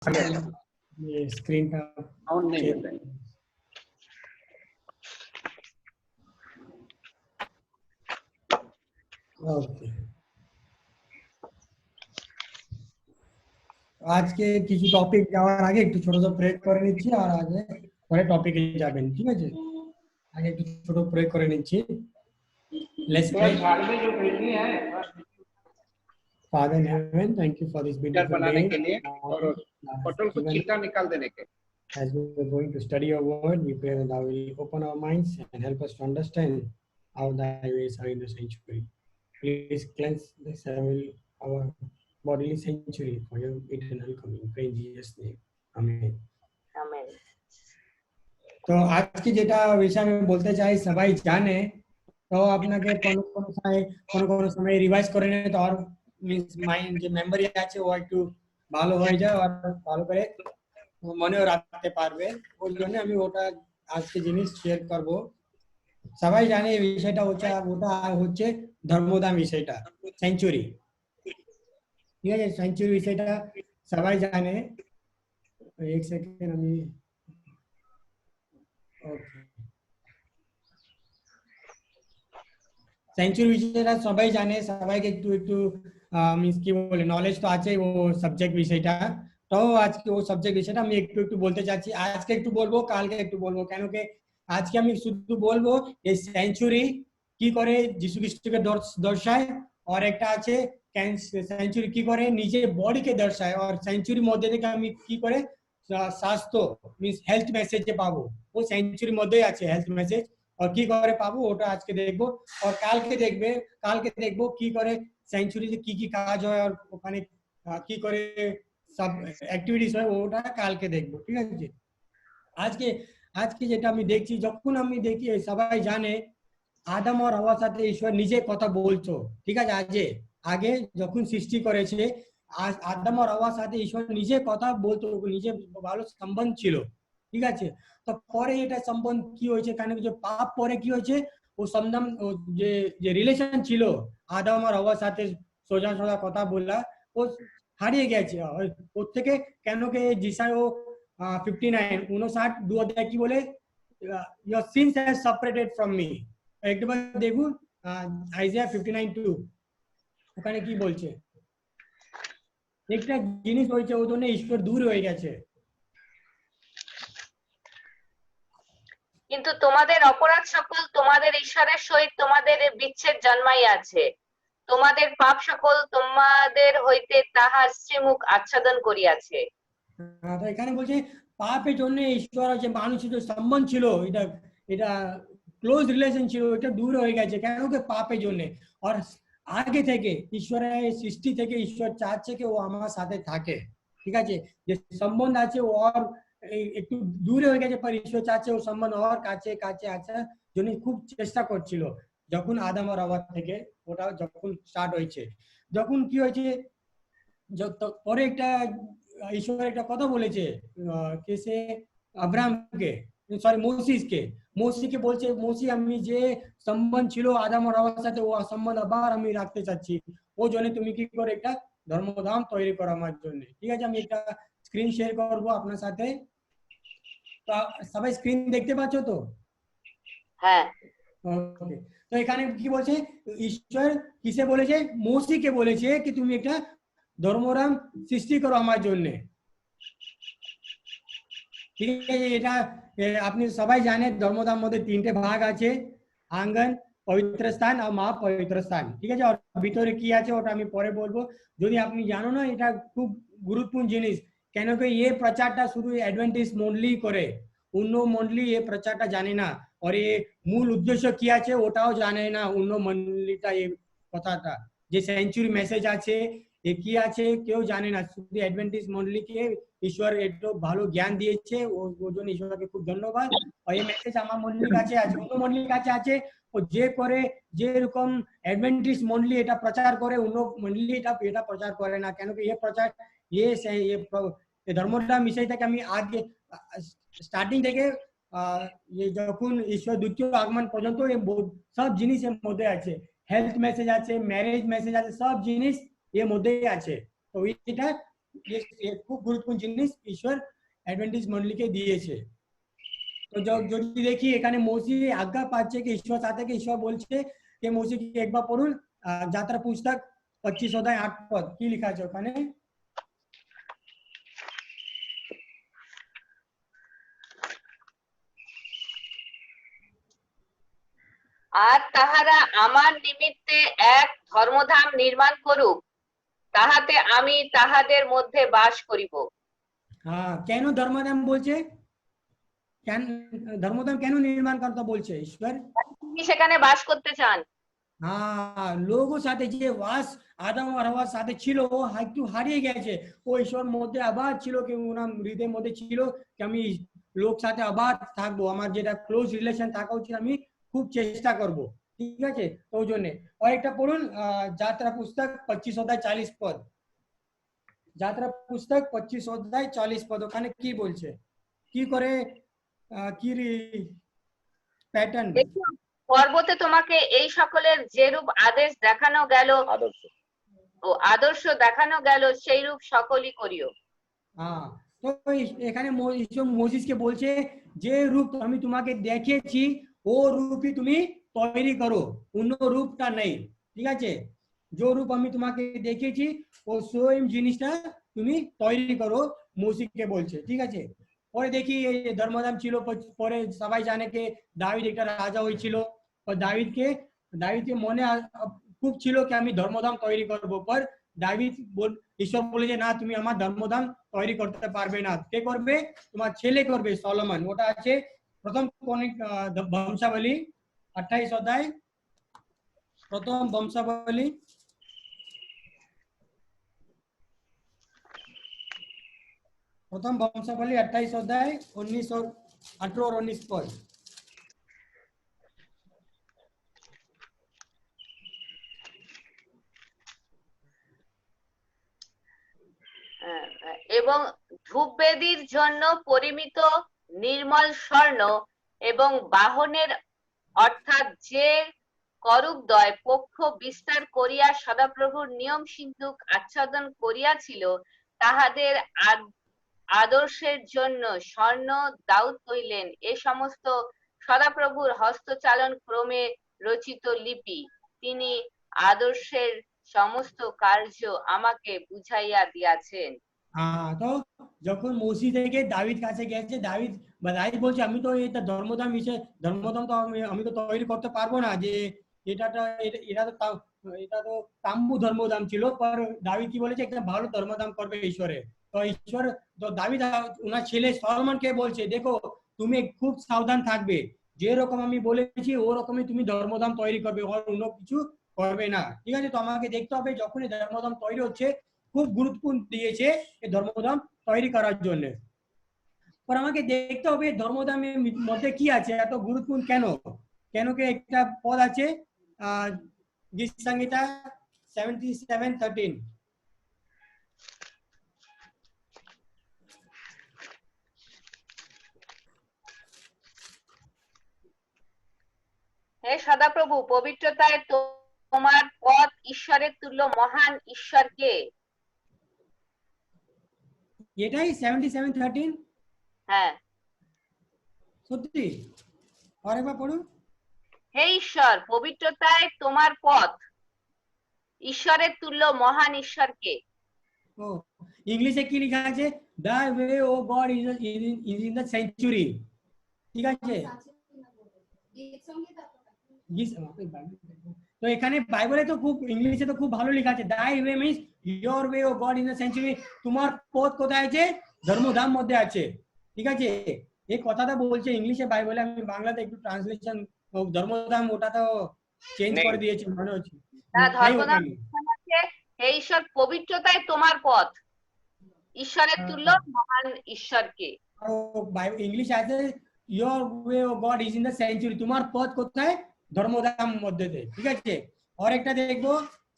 ये स्क्रीन का साउंड नहीं मिल रहा है। ওকে আজকে কিছু টপিক যাওয়ার আগে একটু ছোট ছোট ব্রেক করে নিচ্ছি আর আগে পরে টপিকে যাবেন ঠিক আছে আগে একটু ছোট ব্রেক করে নিচ্ছি লেটস প্রে झाड़ में जो भेजनी है Father in heaven thank you for this picture beautiful बनाने day के लिए और फोटो को Even छिलका निकाल देने के। as we are going to study your word we pray that thou will open our minds and help us to understand how thy ways are in the sanctuary please cleanse this our bodily sanctuary for your eternal coming pray in Jesus name amen Amen. তো আজকে যেটা বিষয় আমি বলতে চাই সবাই জানে তো আপনাকে কোন সময় রিভাইজ করে নিতে আর মিন্স মাইন্ড যে মেমরি আছে ও একটু ভালো হয়ে যায় আর ভালো করে মনেও রাখতে পারবে ওই জন্য আমি ওটা আজকে জিনিস শেয়ার করব সবাই জানে এই বিষয়টা ওটা হচ্ছে ধর্মদাম বিষয়টা সেঞ্চুরি ঠিক আছে সেঞ্চুরি বিষয়টা সবাই জানে এক সেকেন্ড আমি সেঞ্চুরি বিষয়টা সবাই জানে সবাইকে একটু একটু মিন্স কি বলে নলেজ তো আছে ও সাবজেক্ট বিষয়টা তো আজকে ও সাবজেক্ট বিষয়টা আমি একটু একটু বলতে চাচ্ছি আজকে একটু বলবো কালকে একটু বলবো কেন কি আজকে আমি শুধু বলবো এই সেঞ্চুরি কি করে যিশু খ্রিস্টকে দর্শায় আর একটা আছে সেঞ্চুরি কি করে নিজের বডিকে দর্শায় আর সেঞ্চুরির মধ্যে থেকে আমি কি করে স্বাস্থ্য মিন্স হেলথ মেসেজে পাবো ও সেঞ্চুরির মধ্যেই আছে হেলথ মেসেজ আর কি করে পাবো ওটা আজকে দেখবো আর কালকে দেখবো কি করে সেঞ্চুরিতে কি কাজ হয় আর ওখানে কি করে সব অ্যাক্টিভিটিস হয় ওটা কালকে দেখবো ঠিক আছে আজকে যেটা আমি দেখছি যখন আমি দেখি সবাই জানে আদম আর হাওয়ার সাথে ঈশ্বর নিজে কথা বলছো ঠিক আছে আগে যখন সৃষ্টি করেছে আদম আর হাওয়ার সাথে ঈশ্বর নিজে কথা বলতো নিজে ভালো সম্বন্ধ ছিল ঠিক আছে তো পরে এটা সম্বন্ধ কি হয়েছে কারণ যে পাপ পরে কি হয়েছে ও সম্বন্ধ যে রিলেশন ছিল আদম আর হাওয়ার সাথে সোজা সোজা কথা বলা ও হারিয়ে গেছে ওর থেকে কেন কে জিসায় ও 59 দু অধ্যায় কি বলে your sins have separated from me একবার দেখুন আইজিয়া 59:2 ওখানে কি বলছে একটা জিনিস হয়েছে ওর জন্য ঈশ্বর দূর হয়ে গেছে কিন্তু তোমাদের অপরাধ সকল তোমাদের ঈশ্বরের সহিত তোমাদের বিচ্ছেদ জন্মাই আছে তোমাদের পাপ সকল তোমাদের হইতে তাহার শ্রীমুখ আচ্ছাদন করিয়াছে তো এখানে বলছে পাপের জন্য ঈশ্বর যে মানুষের যে সম্বন্ধ ছিল এটা ক্লোজ রিলেশন ছিল এটা দূর হয়ে গেছে কেন কি পাপের জন্য আর আগে থেকে ঈশ্বরের সৃষ্টি থেকে ঈশ্বর চাচ্ছে কি ও আমার সাথে থাকে ঠিক আছে যে সম্বন্ধ আছে ও আর একটু দূরে হয়ে গেছে পর ঈশ্বর চাচ্ছে ও সম্বন্ধ আর কাছে কাছে আছে জন্য খুব চেষ্টা করছিল যখন আদম আর হাওয়া থেকে ওটা যখন স্টার্ট হয়েছে যখন কি হয়েছে পরে একটা ঈশ্বর একটা কথা বলেছে কে সে আব্রাহামকে সরি মৌসিকে বলছে মৌসি আমি যে সম্বন্ধ ছিল আদম আর হাওয়ার সাথে ও সম্বন্ধ আবার আমি রাখতে চাচ্ছি ও জন্য তুমি কি করে একটা ধর্মধাম তৈরি করো আমার জন্য ঠিক আছে আমি একটা স্ক্রিন শেয়ার করব আপনার সাথে তো সবাই স্ক্রিন দেখতে পাচ্ছ তো হ্যাঁ ওকে তো এখানে কি বলছে ঈশ্বর কিসে বলেছে মৌসিকে বলেছে কি তুমি একটা ধর্মরাম সৃষ্টি করো আমার জন্য ঠিক আছে এটা আপনি সবাই জানেন ধর্মধাম মধ্যে তিনটে ভাগ আছে আঙ্গন পবিত্র স্থান আর মা পবিত্র স্থান ঠিক আছে আর ভিতরে কি আছে ওটা আমি পরে বলবো যদি আপনি জানো না এটা খুব গুরুত্বপূর্ণ জিনিস কেন কি এই প্রচারটা শুধু অ্যাডভেন্টিস্ট মন্ডলী করে অন্য মন্ডলী এই প্রচারটা জানে না আর এই মূল উদ্দেশ্য কি আছে ওটাও জানে না অন্য মন্ডলীটা এই কথাটা যে সেঞ্চুরি মেসেজ আছে এ কি আছে কেউ জানে না শুধু অ্যাডভেন্টিস্ট মন্ডলীকে ঈশ্বর একটু ভালো জ্ঞান দিয়েছে ওর জন্য ঈশ্বরকে খুব ধন্যবাদ আর এই মেসেজ আমার মন্ডলীর কাছে আছে অন্য মন্ডলীর কাছে আছে ও যে করে যেরকম অ্যাডভেন্টিস্ট মন্ডলী এটা প্রচার করে অন্য মন্ডলী এটা প্রচার করে না কেন কি এই ধর্মধাম বিষয় থেকে আমি আগে স্টার্টিং থেকে যখন ঈশ্বর দ্বিতীয় আগমন পর্যন্ত সব জিনিস এর মধ্যে আছে হেলথ মেসেজ আছে ম্যারেজ মেসেজ আছে সব জিনিস এর মধ্যেই আছে তো এটা ये খুব গুরুত্বপূর্ণ জিনিস ঈশ্বর অ্যাডভেন্টিস্ট মণ্ডলীকে দিয়েছে। তো যদি দেখি এখানে মৌসি আজ্ঞা পাচ্ছে কি ঈশ্বর সাথে কি ঈশ্বর বলছে যে মৌসি কি একবার পড়ুন যাত্রা পুস্তক 25 অধ্যায় 8 পদ কি লেখা আছে ওখানে? আর তাহারা আমার নিমিত্তে এক ধর্মধাম নির্মাণ করুক, তাহাতে আমি তাহাদের মধ্যে বাস করিব। হ্যাঁ, কেন ধর্মধাম বলছে? কেন ধর্মধাম কেন নির্মাণ করতে বলছে ঈশ্বর? তিনি সেখানে বাস করতে চান। হ্যাঁ, লোগোর সাথে যে ওয়াস আদম আর হাওয়ার সাথে ছিল ও একটু হারিয়ে গেছে। ও ঈশ্বর মধ্যে আবার ছিল কি ওনার হৃদয়ের মধ্যে ছিল কি আমি লোক সাথে আবার থাকবো, আমার যেটা ক্লোজ রিলেশন থাকা উচিত আমি খুব চেষ্টা করব। ঠিক আছে, তো ওই জন্য আরেকটা পড়ুন যাত্রা পুস্তক 25 অধ্যায় 40 পদ। যাত্রা পুস্তক 25 অধ্যায় 40 পদ ওখানে কি বলছে, কি করে কি প্যাটার্ন? দেখো, পর্বতে তোমাকে এই সকলের যেরূপ আদেশ দেখানো গেল, আদর্শ দেখানো গেল, সেই রূপ সকলই করিও। হ্যাঁ, তো এখানে মোজিসকে বলছে যে রূপ আমি তোমাকে দেখিয়েছি ও রূপই তুমি তৈরি করো, অন্য রূপটা নেই। ঠিক আছে, যে রূপ আমি তোমাকে দেখিয়েছি ও সেম জিনিসটা তুমি তৈরি করো, মোজিসকে বলছে। ঠিক আছে, পরে দেখি এই ধর্মধাম ছিল, পরে সবাই জানে যে দাউদ একটা রাজা হয়েছিল, দাউদকে মনে খুব ছিল কি আমি ধর্মধাম তৈরি করবো, পর দাউদ ঈশ্বর বলে যে না তুমি আমার ধর্মধাম তৈরি করতে পারবে না, কে করবে? তোমার ছেলে করবে, সলোমন। ওটা আছে প্রথম বংশাবলী 28 অধ্যায়, প্রথম বংশাবলী 28 অধ্যায় 19 और 18 और 19 পদ। এবং ধূপবেদীর জন্য পরিমিত নির্মল স্বর্ণ এবং বাহনের অর্থাৎ যে করুকদ্বয় পক্ষ বিস্তার করিয়া সদাপ্রভুর নিয়ম সিন্ধুক আচ্ছাদন করিয়াছিল, তাহাদের আদর্শের জন্য স্বর্ণ দাউদ কহিলেন, এ সমস্ত সদাপ্রভুর হস্তচালন ক্রমে রচিত লিপি, তিনি আদর্শের সমস্ত কার্য আমাকে বুঝাইয়া দিয়াছেন। তো যখন মৌসি থেকে দাউদ কাছে গেছে, দাউদ বলছে আমি তো এটা ধর্মধাম তো আমি তো তৈরি করতে পারবো না, যে এটা তো তাম্বু ধর্মধাম ছিল, পর দাউদ কি বলেছে একটা ভালো ধর্মধাম করবে ঈশ্বরে। তো ঈশ্বর তো দাউদ ওনার ছেলে সলোমনকে বলছে দেখো তুমি খুব সাবধান থাকবে, যেরকম আমি বলেছি ওরকমই তুমি ধর্মধাম তৈরি করবে, আর অন্য কিছু করবে না। ঠিক আছে, তো আমাকে দেখতে হবে যখনই ধর্মধাম তৈরি হচ্ছে খুব গুরুত্বপূর্ণ দিয়েছে এই ধর্মধাম তৈরি করার জন্য। পর আমাকে দেখতে হবে ধর্মধামের মধ্যে কি আছে, এত গুরুত্বপূর্ণ কেন, কেন কি একটা পদ আছে গীত সংহিতা 77:13। হে সদাপ্রভু, পবিত্রতায় তোমার পথ ঈশ্বরের তুল্য মহান ঈশ্বরকে। এটাই 77:13। হ্যাঁ, সত্যি? আরেকবার পড়ুন। হে ঈশ্বর, পবিত্রতায় তোমার পথ ঈশ্বরের তুল্য মহান ঈশ্বরকে। ও ইংলিশে কি লেখা আছে? The way O God is in the sanctuary. ঠিক আছে, তো এখানে বাইবেলে তো খুব ইংলিশে তো খুব ভালো লেখা আছে, thy way means your way O God in the sanctuary, তোমার পথ কোথায় আছে? ধর্মধাম মধ্যে আছে। ঠিক আছে, এই কথাটা বলছে ইংলিশে বাইবেলে, আমি বাংলাতে একটু ট্রান্সলেশন ধর্মধাম ওটা তো চেঞ্জ করে দিয়েছে মনে হচ্ছে। ধর্মধাম হে ঈশ্বর, পবিত্রতায় তোমার পথ ঈশ্বরের তুল্য মহান ঈশ্বরকে। ইংলিশ আছে your way O God is in the sanctuary, তোমার পথ কোথায়? ধর্মধাম মধ্যে। ঠিক আছে, আর একটা দেখবো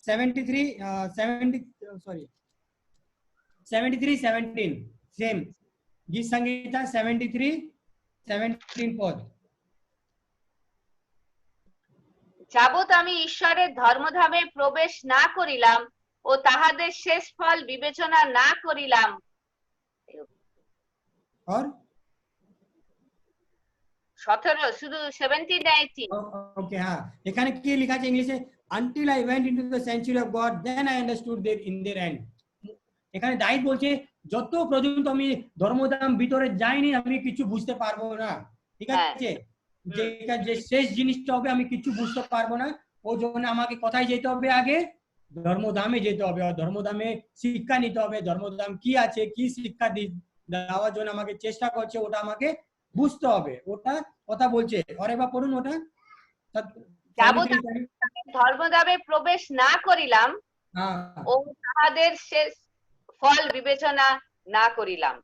73:17 সেম গীত সংহিতা 73:17 পদ। যাবৎ আমি ঈশ্বরের ধর্মধামে প্রবেশ না করিলাম, ও তাহাদের শেষ ফল বিবেচনা না করিলাম। और 17 শুধু 17 18 ओके हाँ এখানে কি লেখা আছে ইংলিশে until I went into the sanctuary of God then I understood their in their end এখানে দাইদ বলছে যত পর্যন্ত আমি ধর্মধাম ভিতরে যাইনি আমি কিছু বুঝতে পারবো না ঠিক আছে যে শেষ জিনিসটা হবে আমি কিছু বুঝতে পারবো না ওই জন্য আমাকে কোথায় যেতে হবে আগে ধর্মধামে যেতে হবে আর ধর্মধামে শিক্ষা নিতে হবে ধর্মধাম কি আছে কি শিক্ষা দেওয়ার জন্য আমাকে চেষ্টা করছে ওটা আমাকে বুঝতে হবে ওটা কথা বলছে আর এবার পড়ুন ওটা ধর্মধামে প্রবেশ না করিলাম ও তাহাদের শেষ ফল বিবেচনা না করিলাম।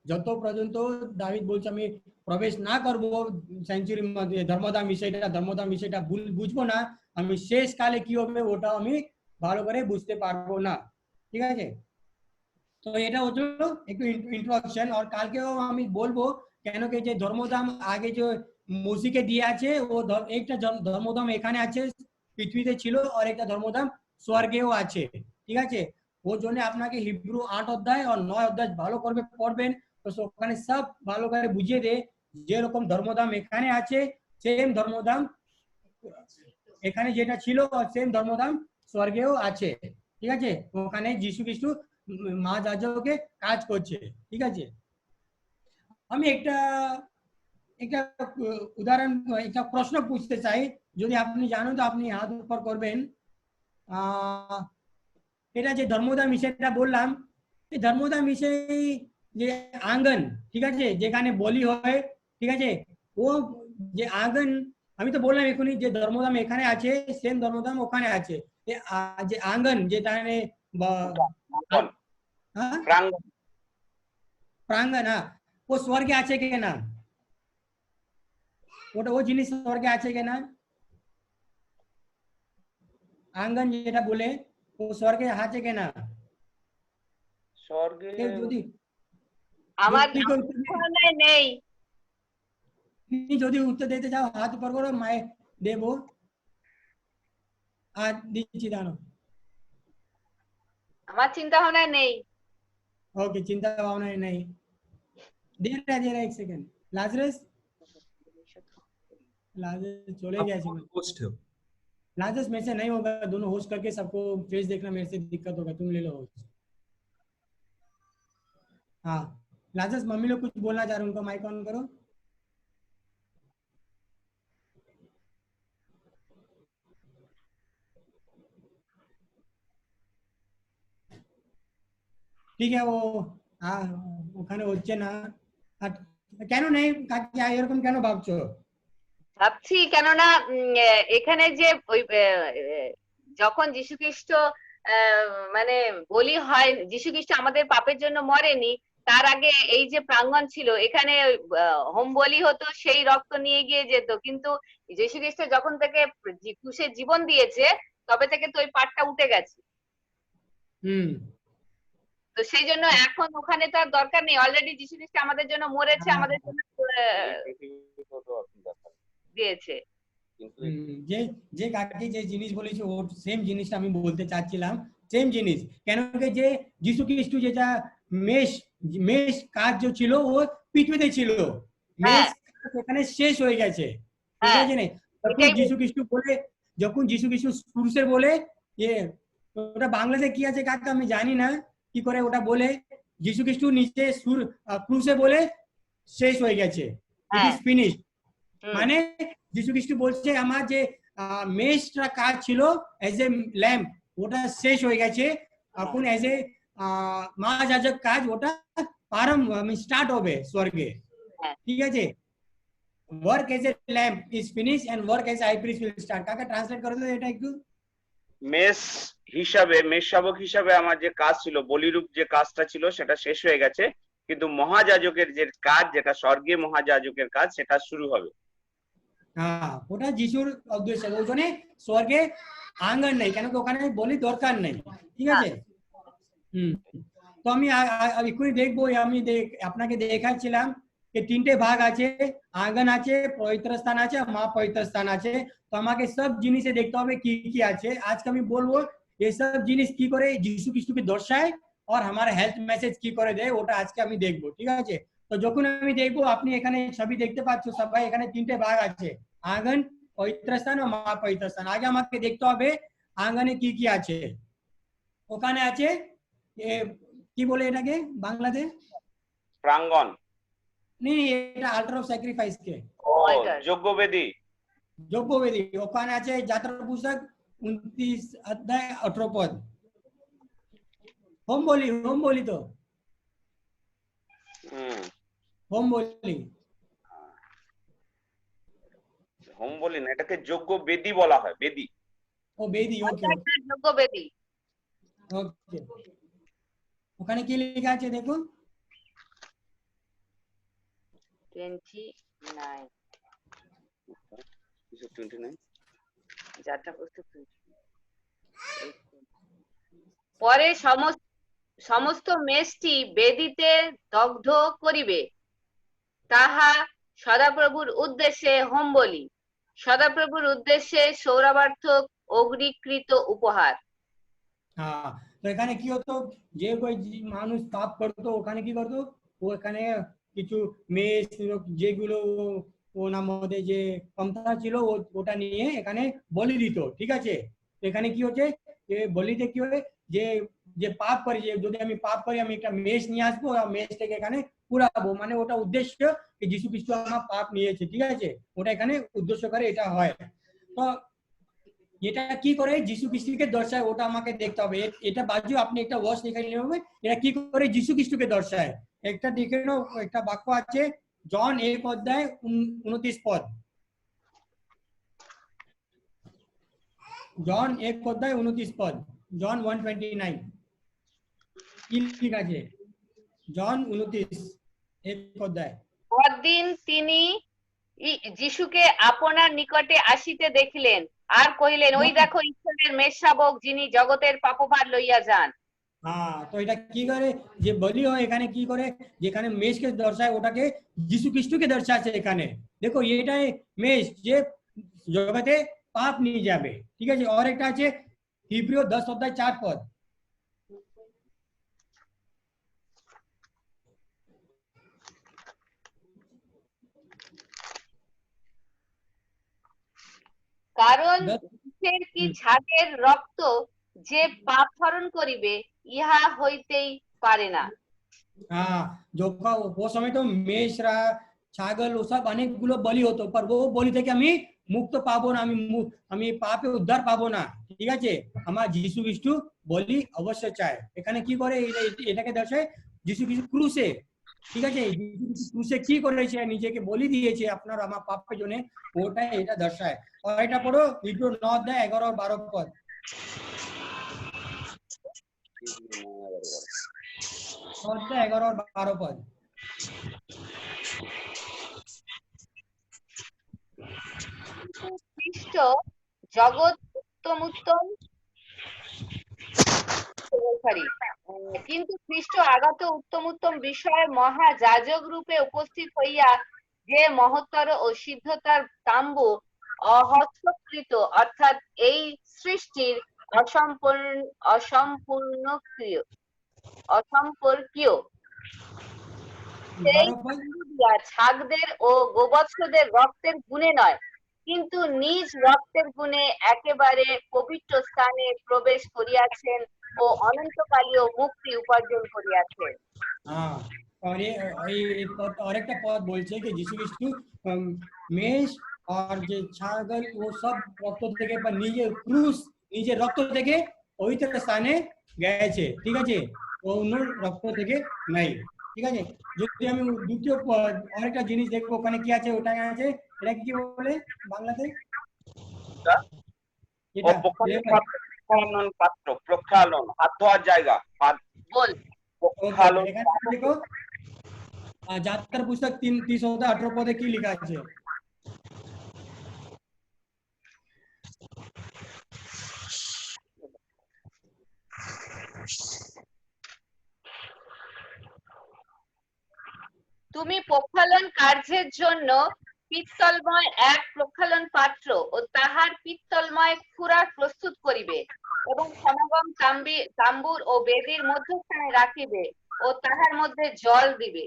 যত পর্যন্ত দাবিদ বলছে আমি প্রবেশ না করব সেঞ্চুরির মধ্যে ধর্মধাম বিষয়টা বুঝবো না আমি শেষ কালে কি হবে ওটা আমি ভালো করে বুঝতে পারবো না ঠিক আছে তো এটা হচ্ছে একটু ইন্ট্রোডাকশন আর কালকেও আমি বলবো কেন কি যে ধর্মধাম আগে যে মসিকে দিয়ে আছে ও একটা ধর্মধাম এখানে আছে পৃথিবীতে ছিল আর একটা ধর্মধাম স্বর্গেও আছে ঠিক আছে ওর জন্য আপনাকে হিব্রু 8 অধ্যায় আর 9 অধ্যায় ভালো করবে পড়বেন তো ওখানে সব ভালো করে বুঝিয়ে দেয় যেরকম ধর্মধাম এখানে আছে সেম ধর্মধাম এখানে যেটা ছিল সেম ধর্মধাম স্বর্গেও আছে ঠিক আছে ওখানে যীশু খ্রিস্ট মহাযাজকে কাজ করছে ঠিক আছে আমি একটা উদাহরণ একটা প্রশ্ন পুছতে চাই যদি আপনি জানেন তো আপনি হাত উপর করবেন এটা যে ধর্মধাম বিষয়টা বললাম এই ধর্মধাম বিষয় যে আঙ্গন ঠিক আছে যেখানে বলি হয় ঠিক আছে ও যে আঙ্গন আমি তো বললাম এখনই যে ধর্মধাম এখানে আছে সেম ধর্মধাম ওখানে আছে যে আঙ্গন যেখানে প্রাঙ্গণ হ্যাঁ ও স্বর্গে আছে কিনা ওটা ও জিনিস স্বর্গে আছে কিনা আঙ্গন যেটা বলে ও স্বর্গে আছে কিনা স্বর্গে যদি আমার নেই যদি উত্তর দিতে চাও হাত উপর করো মায়ে দেবো আর দিচ্ছি দাঁড়ো আমার চিন্তা ভাবনা নেই ओके चिंता भावना नहीं दे रहा एक सेकंड लाजरस चले गया होस्ट हो लाजरस मेरे से नहीं होगा दोनों होस्ट करके सबको फेस देखना मेरे से दिक्कत होगा तुम ले लो होस्ट हाँ लाजरस मम्मी लोग कुछ बोलना चाह रहे उनको माइक ऑन करो ঠিক আছে ও ওখানে হচ্ছে না কেন নেই এরকম কেন ভাবছো ভাবছি কেননা এখানে যে ওই যখন যীশুখ্রিস্ট মানে বলি হয় যীশুখ্রিস্ট আমাদের পাপের জন্য মরেনি তার আগে এই যে প্রাঙ্গণ ছিল এখানে হোম বলি হতো সেই রক্ত নিয়ে গিয়ে যেত কিন্তু যীশুখ্রিস্ট যখন থেকে ক্রুশে জীবন দিয়েছে তবে থেকে তো ওই পাটটা উঠে গেছে তো সেই জন্য এখন ওখানে তো আর দরকার নেই অলরেডি যীশু খ্রিস্ট আমাদের জন্য মরেছে আমাদের জন্য দিয়েছে যে যে কাকি যে জিনিস বলেছে ও সেম জিনিসটা আমি বলতে চাচ্ছিলাম সেম জিনিস কেন কি যে যীশু খ্রিস্ট যেটা মেষ কাজ যে ছিল ও পৃথিবীতে ছিল মেষ ওখানে শেষ হয়ে গেছে ঠিক আছে না তখন যীশু খ্রিস্ট বলে যখন যীশু খ্রিস্ট ক্রুশে বলে ওটা বাংলাতে কি আছে কাকা আমি জানি না কি করে ওটা বলে যীশু খ্রিস্ট নিচে ক্রুশে বলে শেষ হয়ে গেছে ইট ইজ ফিনিশ মানে যীশু খ্রিস্ট বলছে আমার যে মেষটা কাজ ছিল এজ এ ল্যাম্প ওটা শেষ হয়ে গেছে এখন এজ এ মহাযাজক কাজ ওটা স্টার্ট হবে স্বর্গে ঠিক আছে work as a lamp is finish and work as high priest will start কাকা ট্রান্সলেট করে দাও এটা একটু মেষ শাবক হিসাবে আমার যে কাজ ছিল বলিরূপ যে কাজটা ছিল সেটা শেষ হয়ে গেছে কিন্তু মহাযাজকের যে কাজ যেটা স্বর্গে মহাযাজকের কাজ সেটা শুরু হবে হ্যাঁ ওটা যিশুর উদ্দেশ্য ওই জন্য স্বর্গে আঙ্গন নেই কেন কি ওখানে বলি দরকার নেই ঠিক আছে তো আমি এক্ষুনি দেখবো আমি আপনাকে দেখাচ্ছিলাম যে 3টে ভাগ আছে আঙ্গন আছে পবিত্র স্থান আছে মহা পবিত্র স্থান আছে তো আমাকে সব জিনিসে দেখতে হবে কি কি আছে আজকে আমি বলবো এসব জিনিস কি করে যিশু খ্রিস্টকে দর্শায় আর আমার হেলথ মেসেজ কি করে দেয় ওটা আজকে আমি দেখবো, ঠিক আছে? তো যখন আমি দেখবো, আপনি এখানে ছবি দেখতে পাচ্ছ সবাই, এখানে তিনটে ভাগ আছে, আঙ্গন, পবিত্র স্থান ও মহা পবিত্র স্থান। আগে আমাকে দেখতে হবে আঙ্গনে কি কি আছে। ওখানে আছে কি বলে এটাকে বাংলাতে? প্রাঙ্গণ। नहीं, এটা আল্টার অফ স্যাক্রিফাইস কে যজ্ঞবেদী। যজ্ঞবেদী। ওখানে আছে যাত্রা পুস্তক 29 অধ্যায় 18 পদ। হোম বলি তো হোম বলি না, এটাকে যজ্ঞবেদী বলা হয়, বেদী। ও বেদী, ওকে যজ্ঞবেদী। ওকে, ওখানে কি লেখা আছে দেখো। 29 যাত্রা পুস্তক। পরে সমস্ত মেষটি বেদীতে দগ্ধ করিবে, তাহা সদাপ্রভুর উদ্দেশ্যে হোম বলি, সদাপ্রভুর উদ্দেশ্যে সৌরভার্থক অগ্নিকৃত উপহার। হ্যাঁ, তো এখানে কি হতো, যে কোই মানুষ পাপ করতো ওখানে কি করতো, ও এখানে কিছু মেষ যেগুলো ওনার মধ্যে যে ক্ষমতা ছিল ওটা নিয়ে এখানে বলি দিত, ঠিক আছে? এখানে কি হচ্ছে, বলিতে কি হয়, যে যে পাপ করে, যে যদি আমি পাপ করি আমি একটা মেষ নিয়ে আসবো আর মেষটাকে এখানে পুরাবো, মানে ওটা উদ্দেশ্য যিশু খ্রিস্ট আমার পাপ নিয়েছে, ঠিক আছে? ওটা এখানে উদ্দেশ্য করে এটা হয়। তো এটা কি করে যিশু খ্রিস্টকে দর্শায় ওটা আমাকে দেখতে হবে। এটা বাজু আপনি একটা ওয়ার্ড লিখে নিতে হবে, এটা কি করে যিশু খ্রিস্টকে দর্শায়। একটা দেখে নাও, একটা বাক্য আছে জন 1 অধ্যায় 29 পদ। জন 1 অধ্যায় 29 পদ, জন 1:29 কি লেখা আছে? জন 29 1 অধ্যায়। পরদিন তিনি যিশুকে আপনার নিকটে আসিতে দেখিলেন, আর কহিলেন, ওই দেখো ঈশ্বরের মেষশাবক, যিনি জগতের পাপভার লইয়া যান। হ্যাঁ, তো এটা কি করে যে বলি হয় এখানে কি করে, যেখানে মেষকে দর্শায় ওটাকে যিশু খ্রিস্টকে দর্শাচ্ছে এখানে। দেখো এটাই মেষ যে জগতে পাপ নিয়ে যাবে, ঠিক আছে? আর একটা আছে হিব্রু 10 অধ্যায় 4 পদ। কারণ বিষের কি ছাগের রক্ত যে পাপ হরণ করিবে, ইহা হইতেই পারে না। हाँ, वो समय तो মেষরা ছাগল ওসব অনেকগুলো বলি হতো, पर वो বলি থেকে আমি মুক্ত পাবো না, আমি পাপে উদ্ধার পাবো না, ঠিক আছে? আমার যিশু খ্রিস্ট বলি অবশ্য চায়। এখানে কি করে এটাকে দর্শায় যিশু খ্রিস্ট ক্রুশে, ঠিক আছে? ক্রুশে কি করেছে, নিজেকে বলি দিয়েছে আপনার আমার পাপের জন্য, ওটাই এটা দর্শায়। আর এটা পড়ো হিব্রু 9 অধ্যায় 11 আর 12 পদ। 11 और 12 पद। খ্রিস্ট জগৎ কিন্তু খ্রিস্ট আগত উত্তম বিষয়ের মহাযাজক রূপে উপস্থিত হইয়া যে মহত্তর ও সিদ্ধতার তাম্বু অহস্তকৃত, অর্থাৎ এই সৃষ্টির অসম্পর্কীয় সেই ছাগদের ও গোবৎসদের রক্তের গুণে নয়, কিন্তু নিজ রক্তের গুণে একেবারে পবিত্র স্থানে প্রবেশ করিয়াছেন ও অনন্তকালীয় মুক্তি উপার্জন করিয়াছেন। और ये और एक पद বলছে कि যিশু খ্রিস্ট মেষ আর যে ছাগল ও সব রক্ত থেকে বা নিজের রক্ত থেকে পবিত্র স্থানে গেছে, ঠিক আছে? অন্য রক্ত থেকে নাই, ঠিক আছে? যদি আমি দ্বিতীয় আরেকটা জিনিস দেখবো ওখানে কি আছে, ওটা আছে, এটা কি বলে বাংলাতে? এটা পাত্র, প্রক্ষালন, হাত ধোয়ার জায়গা, বল প্রক্ষালন। দেখো যাত্রার পুস্তক 30 অধ্যায় 18 পদে কি লেখা আছে? তুমি প্রক্ষালন কার্যের জন্য পিত্তলময় এক প্রক্ষালন পাত্র ও তাহার পিত্তলময় খুরা প্রস্তুত করিবে, এবং সমাগম তাম্বুর ও বেদির মধ্যস্থানে রাখিবে ও তাহার মধ্যে জল দিবে।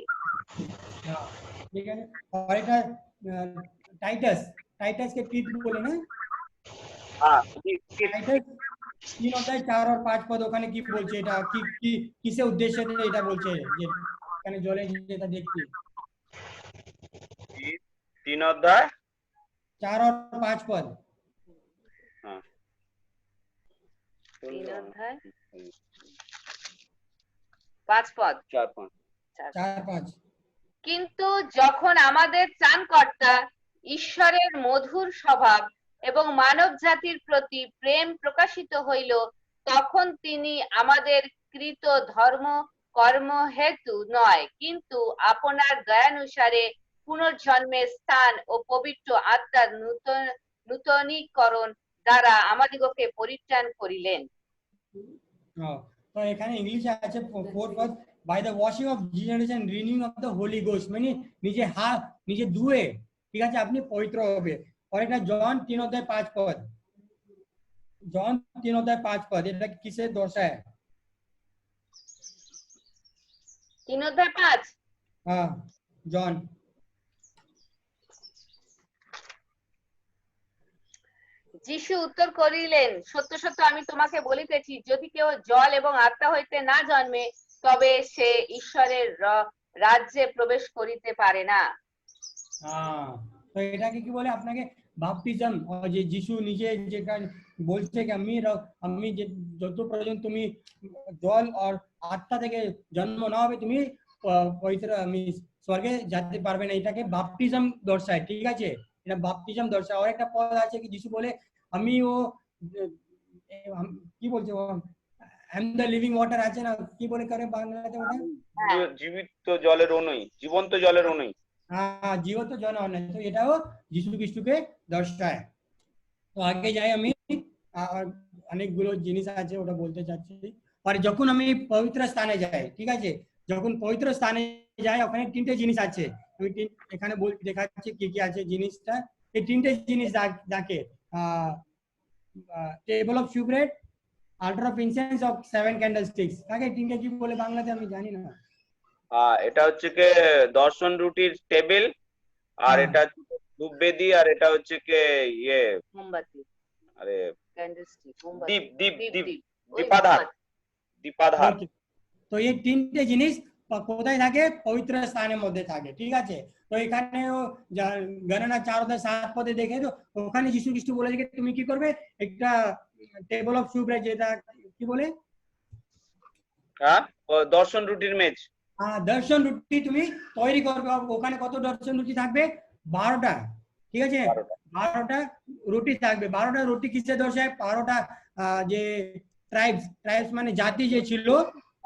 हाँ, ठीक है। और এটা টাইটাস, টাইটাসকে পিট বলে না? হ্যাঁ টাইটাস 3 অধ্যায় 4 আর 5 পদ ওখানে কি বলছে, এটা কি কি কিসে উদ্দেশ্যে এটা বলছে যে এখানে জলে যেটা দেখছি 3 অধ্যায় 4 और 5 पद। হ্যাঁ 3 অধ্যায় 5 পদ 4-5 4-5। কিন্তু যখন আমাদের ত্রাণকর্তা ঈশ্বরের মধুর স্বভাব এবং মানব জাতির প্রতি প্রেম প্রকাশিত হইল, তখন তিনি আমাদের কৃত ধর্ম কর্ম হেতু নয়, কিন্তু আপনার দয়ানুসারে পুনর্জন্মের স্থান ও পবিত্র আত্মার নূতনীকরণ দ্বারা আমাদিগকে পরিত্রাণ করিলেন। তো এখানে ইংলিশে আছে 4 পদ, by the washing of Jesus and renewing of the Holy Ghost, মানে নিজে ধুয়ে, ঠিক আছে, আপনি পবিত্র হবে। और এটা জন 3 অধ্যায় 5 পদ, জন 3 অধ্যায় 5 পদ, এটা কিসে দর্শায়? 3 অধ্যায় 5। হ্যাঁ, জন। যিশু উত্তর করিলেন, সত্য সত্য আমি তোমাকে বলিতেছি, যদি কেউ জল এবং আত্মা হইতে না জন্মে, তবে সে ঈশ্বরের রাজ্যে প্রবেশ করিতে পারে না। হ্যাঁ, তো এটাকে কি বলে আপনাকে বাপটিজম, যে যিশু নিজে যেটা বলছে কি আমি যত পর্যন্ত তুমি জল আর আত্মা থেকে জন্ম না হবে তুমি পবিত্র আমি স্বর্গে যেতে পারবে না, এটাকে বাপটিজম দর্শায়, ঠিক আছে, এটা বাপটিজম দর্শায়। আর একটা পদ আছে কি যিশু বলে আমি ও কি বলছে ও I am the living water আছে না, কি বলে করে বাংলাতে ওটা? জীবিত জলের অনুই, জীবন্ত জলের অনুই। हाँ, जीव तो जन অন্য, তো এটাও যিশু খ্রিস্টকে দর্শায়। তো আগে যাই আমি, আর অনেকগুলো জিনিস আছে ওটা বলতে চাচ্ছি। আর যখন আমি পবিত্র স্থানে যাই, ঠিক আছে, যখন পবিত্র স্থানে যাই ওখানে 3টে জিনিস আছে, আমি এখানে দেখাচ্ছি কি কি আছে জিনিসটা। এই 3টে জিনিস যাকে table of showbread, altar of incense of 7 candlesticks, কাকে 3টে কি বলে বাংলাতে আমি জানি না। এটা হচ্ছে কি দর্শন রুটির টেবিল, আর এটা ধূপবেদী, আর এটা হচ্ছে কি ইয়ে মোমবাতি, আরে ক্যান্ডেলস্টিক, মোমবাতি, দীপ দীপ দীপ ওই দীপাধার, দীপাধার। তো এই 3টে জিনিস কোথায় থাকে? পবিত্র স্থানের মধ্যে থাকে, ঠিক আছে। তো এখানে গণনা 4 অধ্যায় 7 পদে দেখে, তো ওখানে যিশু খ্রিস্ট বলেছে যে তুমি কি করবে, একটা টেবল অফ শুব্রেড, যেটা কি বলে, হ্যাঁ, দর্শন রুটির মেজ। দর্শন রুটি তুমি তৈরি করবে। ওখানে কত দর্শন রুটি থাকবে? 12টা, ঠিক আছে, 12টা রুটি থাকবে। 12টা রুটি কিসে দর্শায়? 12টা যে ট্রাইবস মানে জাতি যে ছিল,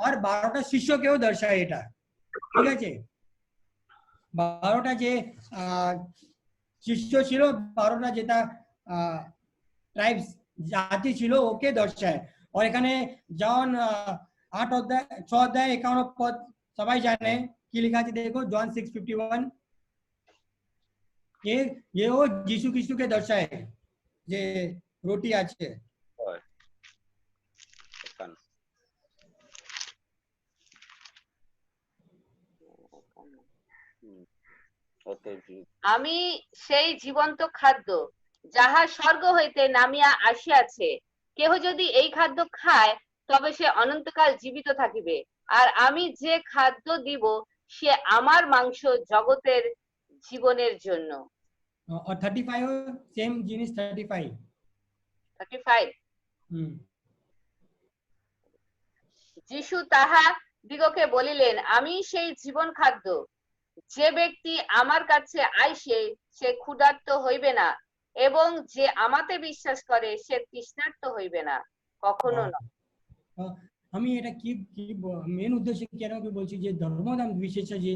আর 12টা শিষ্যকেও দর্শায় এটা, ঠিক আছে। 12টা যে শিষ্য ছিল, 12টা যেটা ট্রাইবস জাতি ছিল ওকে দর্শায়। আর এখানে জন 8 অধ্যায় 6 অধ্যায় 51 পদ সবাই জানে কি লেখা আছে, দেখো জন 6:51, ये वो यीशु ख्रिस्ट के दर्शाए যে রুটি আছে। আমি সেই জীবন্ত খাদ্য যাহা স্বর্গ হইতে নামিয়া আসিয়াছে, কেহ যদি এই খাদ্য খায় তবে সে অনন্তকাল জীবিত থাকিবে, আর আমি যে খাদ্য দিব সে আমার মাংস জগতের জীবনের জন্য। और 35 सेम জিনিস 35 যিশু তাহা দিগকে বলিলেন, আমি সেই জীবন খাদ্য, যে ব্যক্তি আমার কাছে আইসে সে ক্ষুধার্ত হইবে না, এবং যে আমাতে বিশ্বাস করে সে তৃষ্ণার্ত হইবে না, কখনো না। আমি এটা কি মেন উদ্দেশ্য কেন কি বলছি, যে ধর্মদাম বিশেষ, যে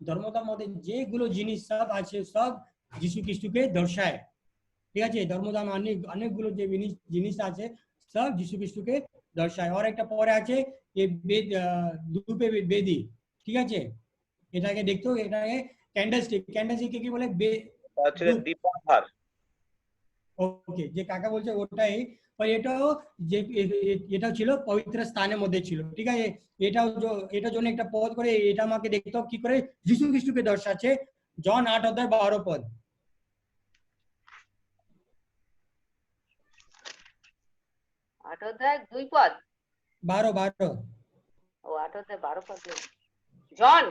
ধর্মদার মধ্যে যেগুলো জিনিস সব আছে সব যিশু খ্রিস্টকে দর্শায়, ঠিক আছে। ধর্মদাম অনেকগুলো যে জিনিস আছে সব যিশু খ্রিস্টকে দর্শায়। আর একটা পরে আছে এই ধূপে বেদি, ঠিক আছে, এটাকে দেখতো, এটাকে ক্যান্ডেলস্টিক কি বলে, দীপাধার। ওকে, যে কাকা বলছে ওটাই। আর এটাও যে এটা ছিল পবিত্র স্থানের মধ্যে ছিল, ঠিক আছে। এটাও এটার জন্য একটা পদ করে এটা আমাকে দেখতে হবে কি করে যিশু খ্রিস্টকে দর্শাচ্ছে। জন 8:12 8 অধ্যায় 2 পদ। 12 ও 8 অধ্যায় 12 পদ। জন,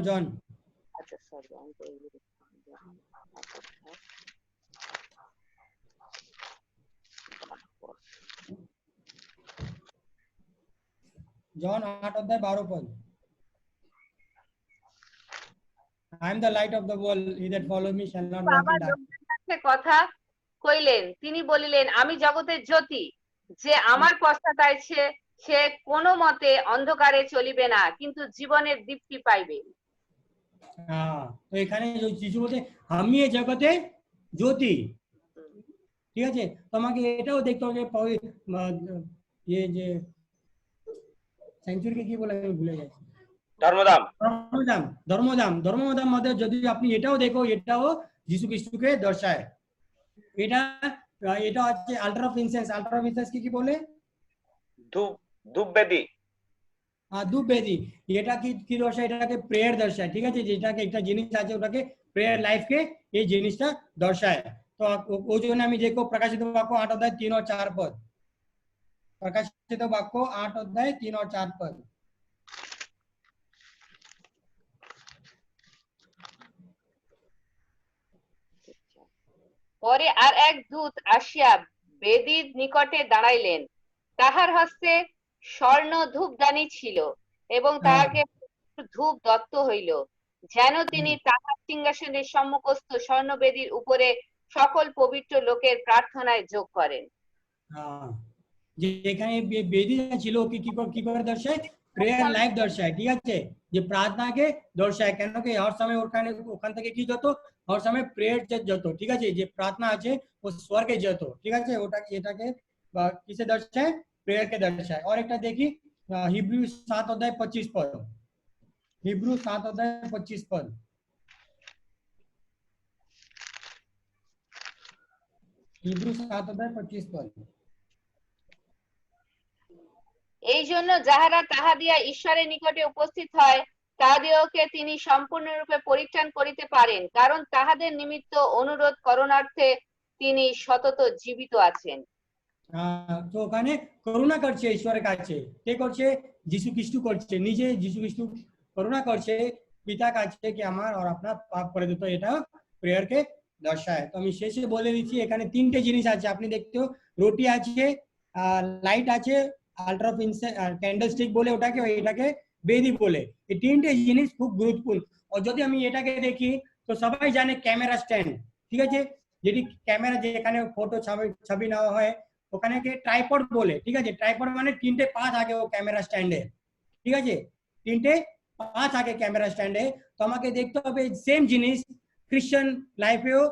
জন আচ্ছা সরি, আমি তো জন 8:12 I am the light of the world, he that follows me shall not walk in darkness। কথা কইলেন, তিনি বলিলেন, আমি জগতের জ্যোতি, যে আমার পশ্চাৎ সে কোনো মতে অন্ধকারে চলিবে না, কিন্তু জীবনের দীপ্তি পাইবে। হ্যাঁ, তো এখানে যিশু বলতে আমি এই জগতে জ্যোতি, ঠিক আছে। তোমাকে এটাও দেখতে হবে যে যে সেঞ্চুরিকে কি বলে আমি ভুলে যাচ্ছি, ধর্মধাম মধ্যে যদি আপনি এটাও দেখো, এটাও যিশু খ্রিস্টকে দর্শায়। এটা হচ্ছে আল্টার অফ ইনসেন্স কি বলে, ধূপবেদী। ধূপবেদী। এটা কি দর্শায়, এটাকে প্রেয়ার দর্শায়, ঠিক আছে। যেটাকে একটা জিনিস আছে ওটাকে প্রেয়ার লাইফকে এই জিনিসটা দর্শায়। তো ওই জন্য আমি দেখো প্রকাশিত বাক্য 8 অধ্যায় 3 और 4 পদ, প্রকাশিত বাক্য 8 অধ্যায় 3 और 4 পদ। পরে আর এক দূত আসিয়া বেদীর নিকটে দাঁড়াইলেন, তাহার হস্তে স্বর্ণ ধূপদানি ছিল, এবং তাহাকে ধূপ দত্ত হইল, যেন তিনি তাহার সিংহাসনের সম্মুখস্থ স্বর্ণ বেদীর উপরে সকল পবিত্র লোকের প্রার্থনায় যোগ করেন। যে এখানে বেদী ছিল কি করে দর্শায়, প্রেয়ার লাইফ দর্শায়, ঠিক আছে। যে প্রার্থনাকে দর্শায়, কেন কি হর সময় ওখান থেকে কি যেত, হর সময় প্রেয়ার যেত, ঠিক আছে। যে প্রার্থনা আছে ও স্বর্গে যেত, ঠিক আছে। এটাকে কিসে দর্শায়, প্রেয়ার কে দর্শায়। और একটা দেখি হিব্রু 7 অধ্যায় 25 পদ, হিব্রু 7 অধ্যায় 25 পদ। হিব্রু 7 অধ্যায় 25 পদ। এই জন্য যাহারা তাহা দিয়া ঈশ্বরের নিকটে উপস্থিত হয়, তাহাদিওকে তিনি সম্পূর্ণরূপে পরিত্রাণ করিতে পারেন, কারণ তাহাদের নিমিত্ত অনুরোধ করণার্থে তিনি সতত জীবিত আছেন। তো ওখানে করুণা করছে ঈশ্বরের কাছে, কে করছে, যিশু খ্রিস্ট করছে, নিজে যিশু খ্রিস্ট করুণা করছে পিতা কাছে কি আমার আর আপনার পাপ করে দিত। এটা প্রেয়ার কে দর্শায়। তো আমি শেষে বলে দিচ্ছি, এখানে তিনটে জিনিস আছে, আপনি দেখতে রুটি আছে, লাইট আছে, আল্টার অফ ক্যান্ডেল স্টিক বলে ওটাকে, এটাকে বেদি বলে। এই তিনটে জিনিস খুব গুরুত্বপূর্ণ। আর যদি আমি এটাকে দেখি তো সবাই জানে ক্যামেরা স্ট্যান্ড, ঠিক আছে। যেটি ক্যামেরা যেখানে ফটো ছবি নেওয়া হয় ওখানে ট্রাইপড বলে, ঠিক আছে। ট্রাইপড মানে তিনটে পা থাকে ও ক্যামেরা স্ট্যান্ডে, ঠিক আছে। তিনটে পা থাকে ক্যামেরা স্ট্যান্ডে। তো আমাকে দেখতে হবে সেম জিনিস খ্রিস্টান লাইফেও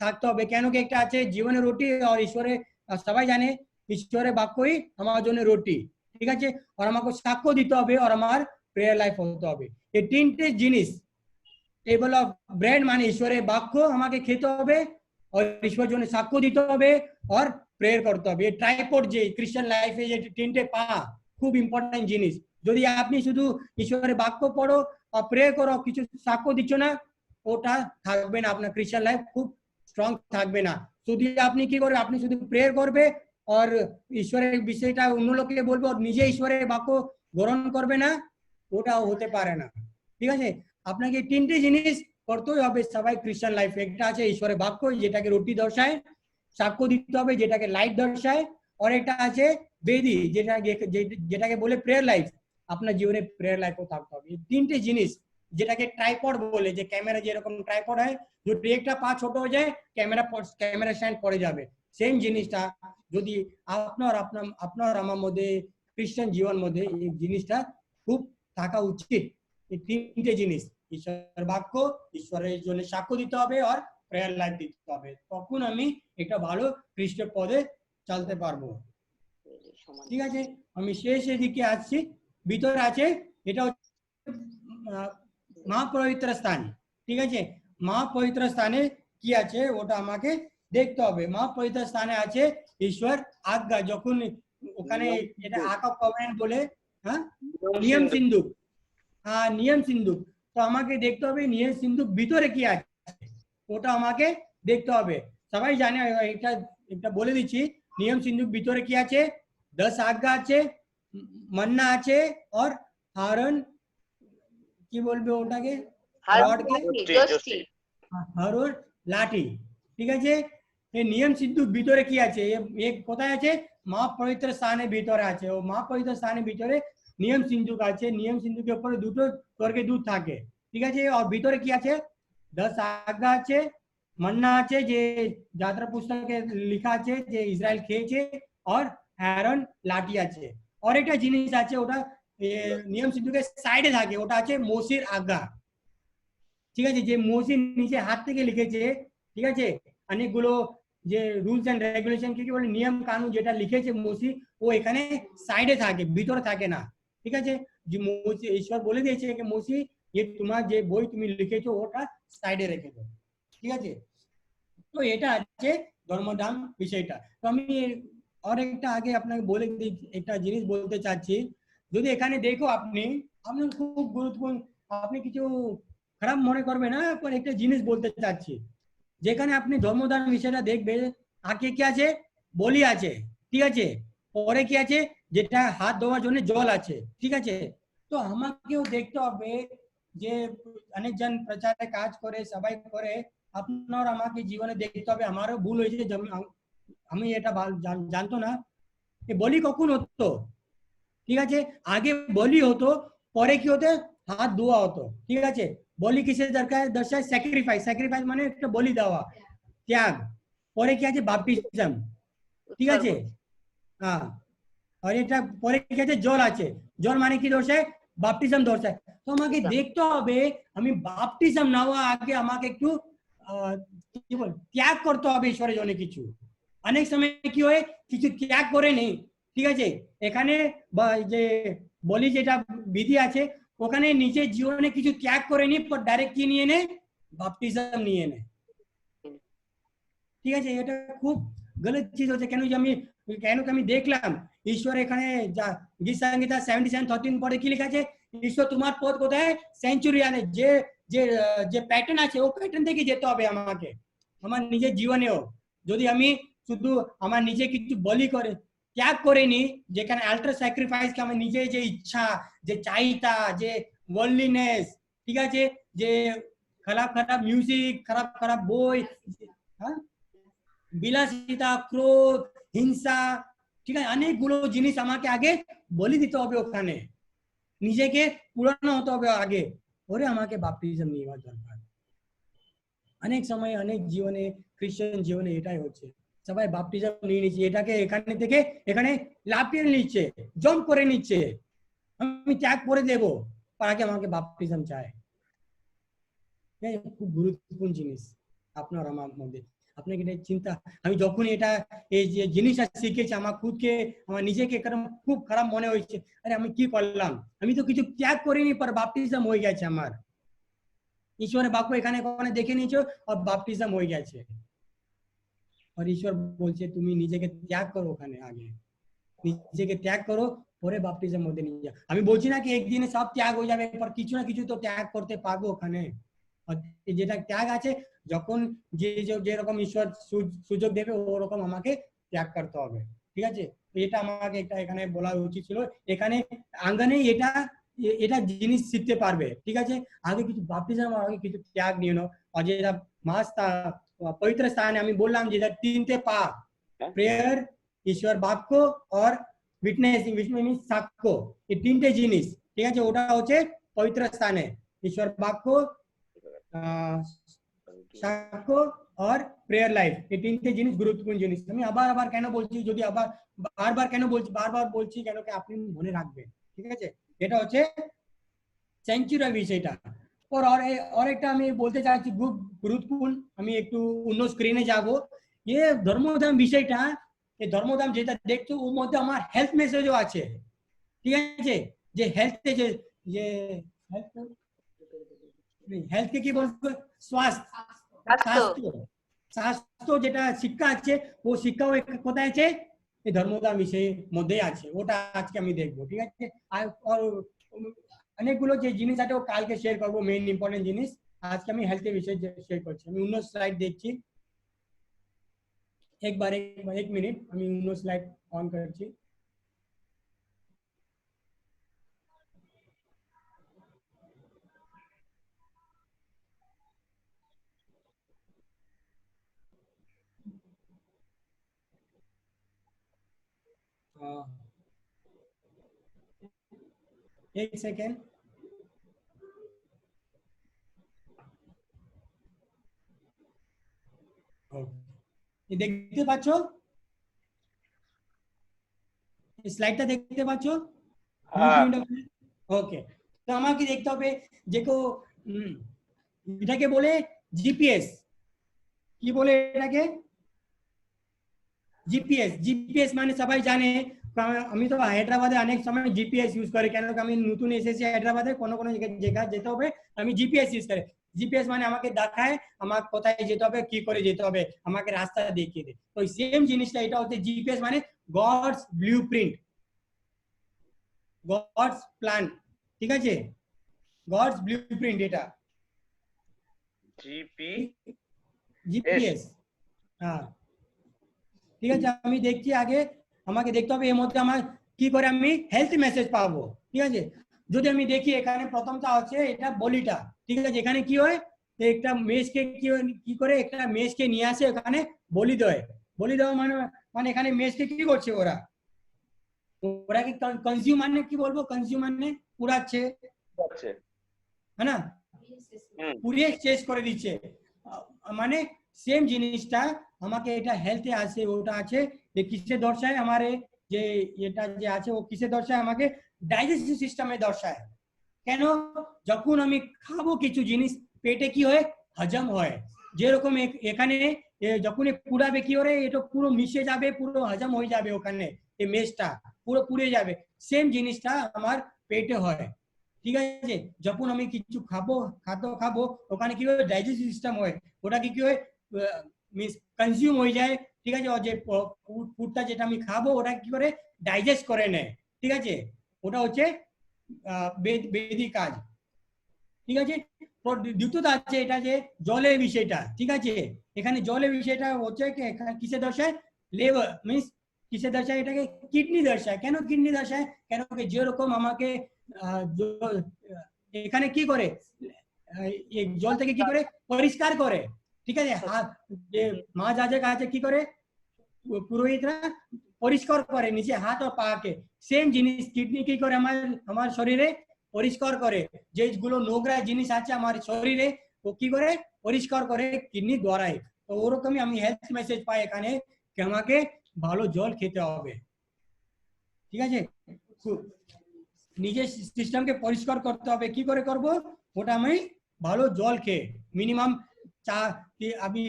থাকতে হবে, কেন কি একটা আছে জীবনের রুটি আর ঈশ্বরের, সবাই জানে ঈশ্বরের বাক্যই আমার জন্য রুটি, ঠিক আছে। আর আমাকে সাক্ষ্য দিতে হবে আর আমার প্রেয়ার লাইফ হতে হবে। এই তিনটে জিনিস, টেবল অফ ব্রেড মানে ঈশ্বরের বাক্য আমাকে খেতে হবে, আর ঈশ্বরের জন্য সাক্ষ্য দিতে হবে, আর প্রেয়ার করতে হবে। এই ট্রাইপড যে খ্রিস্টান লাইফে যে তিনটে পা খুব ইম্পর্টেন্ট জিনিস। যদি আপনি শুধু ঈশ্বরের বাক্য পড়ো আর প্রে করো, কিছু সাক্ষ্য দিচ্ছ না, ওটা থাকবে না, আপনার খ্রিস্টান লাইফ খুব স্ট্রং থাকবে না। শুধু আপনি কি করবে, আপনি শুধু প্রেয়ার করবে আর ঈশ্বরের বিষয়টা অন্য লোককে বলবে আর নিজে ঈশ্বরের বাক্য গ্রহণ করবে না, ওটাও হতে পারে না, ঠিক আছে। আপনাকে তিনটে জিনিস করতেই হবে সবাই খ্রিস্টান লাইফে। একটা আছে ঈশ্বরের বাক্য যেটাকে রুটি দর্শায়, সাক্ষ্য দিতে হবে যেটাকে লাইট দর্শায়, আর একটা আছে বেদি যেটাকে বলে প্রেয়ার লাইফ। আপনার জীবনে প্রেয়ার লাইফও থাকতে হবে। এই তিনটে জিনিস যেটাকে ট্রাইপড বলে, যে ক্যামেরা যেরকম ট্রাইপড হয়, যদি একটা পা ছোট হয়ে যায় ক্যামেরা স্ট্যান্ড পড়ে যাবে, সেম জিনিসটা যদি আপনার আমার মধ্যে খ্রিস্টান জীবন মধ্যে এই জিনিসটা খুব থাকা উচিত। এই তিনটে জিনিস, ঈশ্বরের বাক্য, ঈশ্বরের জন্য সাক্ষ্য দিতে হবে আর প্রেয়ার লাইফ দিতে হবে, তখন আমি একটা ভালো খ্রিস্টের পদে চলতে পারবো, ঠিক আছে। আমি শেষের দিকে আসছি। ভিতরে আছে এটা মহাপবিত্র স্থান, ঠিক আছে। মহাপবিত্র স্থানে কি আছে ওটা আমাকে দেখতে হবে মহাপবিত্র স্থানে আছে ঈশ্বর আজ্ঞা, যখন ওখানে এটা আর্ক অফ কভেনেন্ট বলে, হ্যাঁ নিয়ম সিন্ধুক, হ্যাঁ নিয়ম সিন্ধুক, তো আমাকে দেখতে হবে নিয়ম সিন্ধুক ভিতরে কি আছে ওটা আমাকে দেখতে হবে। সবাই জানে এটা, এটা বলে দিচ্ছি নিয়ম সিন্ধুক ভিতরে কি আছে, 10 আজ্ঞা আছে, মান্না আছে, আর হারন কি বলবে ওটাকে, হারুর লাঠি, ঠিক আছে। এই নিয়ম সিন্ধুক ভিতরে কি আছে, এক কোথায় আছে, মহাপবিত্র স্থানের ভিতরে আছে। ও মহাপবিত্র স্থানের ভিতরে নিয়ম সিন্ধুক আছে, নিয়ম সিন্ধুকের উপরে দুটো স্বর্গদূত থাকে, ঠিক আছে। আর ভিতরে কি আছে, 10 আজ্ঞা আছে, মান্না আছে যে যাত্রা পুস্তকে লেখা আছে যে ইসরায়েল খেয়েছে, আর হ্যারন লাঠি আছে। আর একটা জিনিস আছে ওটা নিয়ম সিন্ধুকের সাইডে থাকে, ওটা আছে মোসের আজ্ঞা, ঠিক আছে, যে মোসে নিচে হাত থেকে লিখেছে, ঠিক আছে। অনেকগুলো যে রুলস এন্ড রেগুলেশন কি বলে নিয়ম কানুন যেটা লিখেছে মোসি, ও এখানে সাইডে থাকে, ভিতরে থাকে না, ঠিক আছে। যে মোসি ঈশ্বর বলে দিয়েছে যে মোসি ये তোমার যে বই তুমি লিখেছো ওটা সাইডে রেখে দাও, ঠিক আছে। তো এটা আছে ধর্মদান বিষয়টা। তো আমি আর একটা আগে আপনাকে বলে দিই, একটা জিনিস বলতে চাচ্ছি, যদি এখানে দেখো আপনি, আপনার খুব গুরুত্বপূর্ণ, আপনি কিছু খারাপ মনে করবে না, পর একটা জিনিস বলতে চাচ্ছি, যেখানে আপনি ধর্মদান বিষয়টা দেখবে, আগে কি আছে, বলি আছে, ঠিক আছে, পরে কি আছে, যেটা হাত ধোয়ার জন্য জল আছে, ঠিক আছে। তো আমাকেও দেখতে হবে যে অনেকজন প্রচারে কাজ করে, সবাই করে, আপনার আমাকে জীবনে দেখতে হবে, আমারও ভুল হয়েছে, আমি এটা জানতো না বলি কখন হতো, ঠিক আছে। আগে বলি হতো, পরে কি হতো, হাত ধোয়া হতো, ঠিক আছে। বলি কিসের দরকার দর্শায়, স্যাক্রিফাইস, স্যাক্রিফাইস মানে একটা বলি দেওয়া, ত্যাগ। পরে কি আছে, বাপটিজম, ঠিক আছে, হ্যাঁ। আর এটা পরে কি আছে, জল আছে, জল মানে কি দর্শায়, বাপটিজম দর্শায়। তো আমাকে দেখতে হবে আমি বাপটিজম নেওয়া আগে আমাকে একটু কি বল ত্যাগ করতে হবে ঈশ্বরের জন্য কিছু। অনেক সময় কি হয়, কিছু ত্যাগ করে নেই, ঠিক আছে। এখানে যে বলি যেটা বিধি আছে, ওখানে নিজের জীবনে কিছু ত্যাগ করে নি, পর ডাইরেক্ট কি নিয়ে নেয়, বাপটিজম নিয়ে নেয়, ঠিক আছে। এটা খুব গলত চিজ হচ্ছে। কেন আমি দেখলাম ঈশ্বর এখানে গীত সংহিতা 77:13 পরে কি লেখা আছে, ঈশ্বর তোমার পথ কোথায়, সেঞ্চুরিয়ানে, যে যে যে প্যাটার্ন আছে ও প্যাটার্ন থেকে যেতে হবে আমাকে আমার নিজের জীবনেও। যদি আমি শুধু আমার নিজে কিছু বলি করে ত্যাগ করে নি, যেখানে আল্ট্রা স্যাক্রিফাইস কে আমার নিজে যে ইচ্ছা, যে চাহিদা, যে ওয়ার্ল্ডলিনেস, ঠিক আছে, যে খারাপ খারাপ মিউজিক, খারাপ খারাপ বই, হ্যাঁ, বিলাসিতা, ক্রোধ, হিংসা, ঠিক আছে, অনেকগুলো জিনিস আমাকে আগে বলি দিতে হবে, ওখানে নিজেকে পুরানো হতে হবে আগে, ওরে আমাকে বাপটিজম নেওয়ার দরকার। অনেক সময় অনেক জীবনে, খ্রিস্টান জীবনে এটাই হচ্ছে, সবাই বাপটিজম নিয়ে নিচ্ছে, এটাকে এখানে থেকে এখানে লাফিয়ে নিচ্ছে, জম্প করে নিচ্ছে, আমি ত্যাগ করে দেবো, আগে আমাকে বাপটিজম চায়। খুব গুরুত্বপূর্ণ জিনিস আপনার আমার মধ্যে। আপনাকে এটা চিন্তা, আমি যখন এটা এই যে জিনিসটা শিখেছি, আমার খুদকে আমার নিজেকে খুব খারাপ মনে হয়েছে, আরে আমি কি করলাম, আমি তো কিছু ত্যাগ করিনি, পর বাপটিজম হয়ে গেছে আমার। ঈশ্বরের বাক্য এখানে ওখানে দেখে নিয়েছো, আর বাপটিজম হয়ে গেছে। আর ঈশ্বর বলছে তুমি নিজেকে ত্যাগ করো, ওখানে আগে নিজেকে ত্যাগ করো, পরে বাপটিজম মধ্যে নিয়ে যাও। আমি বলছি না কি একদিনে সব ত্যাগ হয়ে যাবে, পর কিছু না কিছু তো ত্যাগ করতে পারবো ওখানে। যেটা ত্যাগ আছে, যখন যেরকম ঈশ্বর সুযোগ দেবে ওরকম আমাকে ত্যাগ করতে হবে, ঠিক আছে। এটা আমাকে একটা এখানে বলা উচিত ছিল, এখানে আঙ্গনে এটা এটা জিনিস শিখতে পারবে, ঠিক আছে। আগে কিছু বাপটিজম, আগে কিছু ত্যাগ নিয়ে নাও। আর যেটা পবিত্র স্থানে আমি বললাম যেটা 3টে পা, প্রেয়ার, ঈশ্বর বাক্য, আর উইটনেসিং, উইটনেস সাক্ষ্য, এই 3টে জিনিস, ঠিক আছে। ওটা হচ্ছে পবিত্র স্থানে ঈশ্বর বাক্য, সাক্ষ্য আর প্রেয়ার লাইফ, এই 3টে জিনিস গুরুত্বপূর্ণ জিনিস। আমি আবার কেন বলছি, যদি বারবার কেন বলছি, বারবার বলছি কেন কি আপনি মনে রাখবেন, ঠিক আছে। এটা হচ্ছে সেঞ্চুরি বিষয়টা। और একটা আমি বলতে চাইছি খুব গুরুত্বপূর্ণ, আমি একটু অন্য স্ক্রিনে যাব। ये ধর্মদান বিষয়টা, এই ধর্মদান যেটা দেখছো ওর মধ্যে আমার হেলথ মেসেজও আছে, ঠিক আছে। যে হেলথে যে হেলথ কে কি বলবো, স্বাস্থ্য, স্বাস্থ্য, সমস্ত যেটা শিক্ষা আছে ও শিক্ষাও কোথায় আছে, এই ধর্মদার বিষয়ের মধ্যেই আছে, ওটা আজকে আমি দেখবো, ঠিক আছে। আর অনেকগুলো যে জিনিস আছে ও কালকে শেয়ার করবো, মেইন ইম্পর্টেন্ট জিনিস। আজকে আমি হেলথের বিষয়ে শেয়ার করছি। আমি অন্য স্লাইড দেখছি, এক মিনিট, আমি অন্য স্লাইড অন করছি। एक सेकेंड, দেখতে পাচ্ছো স্লাইডটা দেখতে পাচ্ছো? ওকে, তো আমাকে দেখতে হবে দেখো এটাকে বলে জিপিএস। কি বলে এটাকে? জিপিএস। জিপিএস মানে সবাই জানে, আমি তো হায়দ্রাবাদে অনেক সময় জিপিএস ইউজ করি, কেন আমি নতুন এসেছি হায়দ্রাবাদে, কোনো কোনো জায়গায় যেতে হবে আমি জিপিএস ইউজ করি। জিপিএস মানে আমাকে দেখায় আমার কোথায় যেতে হবে, কি করে যেতে হবে, আমাকে রাস্তা দেখিয়ে দেয়। তো সেম জিনিসটা এটা হচ্ছে জিপিএস মানে গডস ব্লুপ্রিন্ট, গডস প্ল্যান, ঠিক আছে, গডস ব্লুপ্রিন্ট এটা জিপিএস। হ্যাঁ, ঠিক আছে, আমি দেখছি আগে আমাকে দেখতে হবে এর মধ্যে আমার কি করে আমি হেলথ মেসেজ পাবো, ঠিক আছে। যদি আমি দেখি এখানে প্রথমটা হচ্ছে এটা বলিটা, ঠিক আছে। এখানে কি হয়, একটা মেষকে কি করে একটা মেষকে নিয়ে আসে এখানে বলি দেয়। বলি দেওয়া মানে মানে এখানে মেষকে কি করছে ওরা, ওরা কি কনজিউম মানে কি বলবো, কনজিউম মানে পুরাচ্ছে, है ना, পুড়িয়ে শেষ করে দিচ্ছে। মানে সেম জিনিসটা আমাকে এটা হেলথে আছে, ওটা আছে যে কিসে দর্শায় আমার যে এটা যে আছে ও কিসে দর্শায়, আমাকে ডাইজেস্টিভ সিস্টেমে দর্শায়। কেন? যখন আমি খাবো কিছু জিনিস পেটে কি হয়, হজম হয়। যেরকম এখানে যখন পুড়াবে কি করে, এটা পুরো মিশে যাবে, পুরো হজম হয়ে যাবে, ওখানে এই মেশটা পুরো পুড়ে যাবে। সেম জিনিসটা আমার পেটে হয়, ঠিক আছে। যখন আমি কিছু খাদ্য খাবো ওখানে কি হয়, ডাইজেস্টিভ সিস্টেম হয়, ওটা কি হয় মিন্স কনজিউম হয়ে যায়, ঠিক আছে। যে ফুডটা যেটা আমি খাবো ওটা কি করে ডাইজেস্ট করে নেয়, ঠিক আছে। ওটা হচ্ছে বেদিক কাজ, ঠিক আছে। দ্বিতীয়টা আছে এটা যে জলের বিষয়টা, ঠিক আছে। এখানে জলের বিষয়টা হচ্ছে কিসে দর্শায়, লেভার মিন্স কিসে দর্শায়, এটাকে কিডনি দর্শায়। কেন কিডনি দর্শায়? কেন যেরকম আমাকে এখানে কি করে জল থেকে কি করে পরিষ্কার করে, ঠিক আছে। হাত যে মহাজাজের কাছে কি করে পুরোহিতরা পরিষ্কার করে নিচে হাত ও পাকে, সেম জিনিস কিডনি কি করে আমার শরীরে পরিষ্কার করে, যেগুলো নোংরা জিনিস আছে আমার শরীরে ও কি করে পরিষ্কার করে কিডনি দ্বারাই। তো ওরকমই আমি হেলথ মেসেজ পাই এখানে যে আমাকে ভালো জল খেতে হবে, ঠিক আছে। নিজের সিস্টেমকে পরিষ্কার করতে হবে, কি করে করব, ওটা আমি ভালো জল খেয়ে মিনিমাম আমি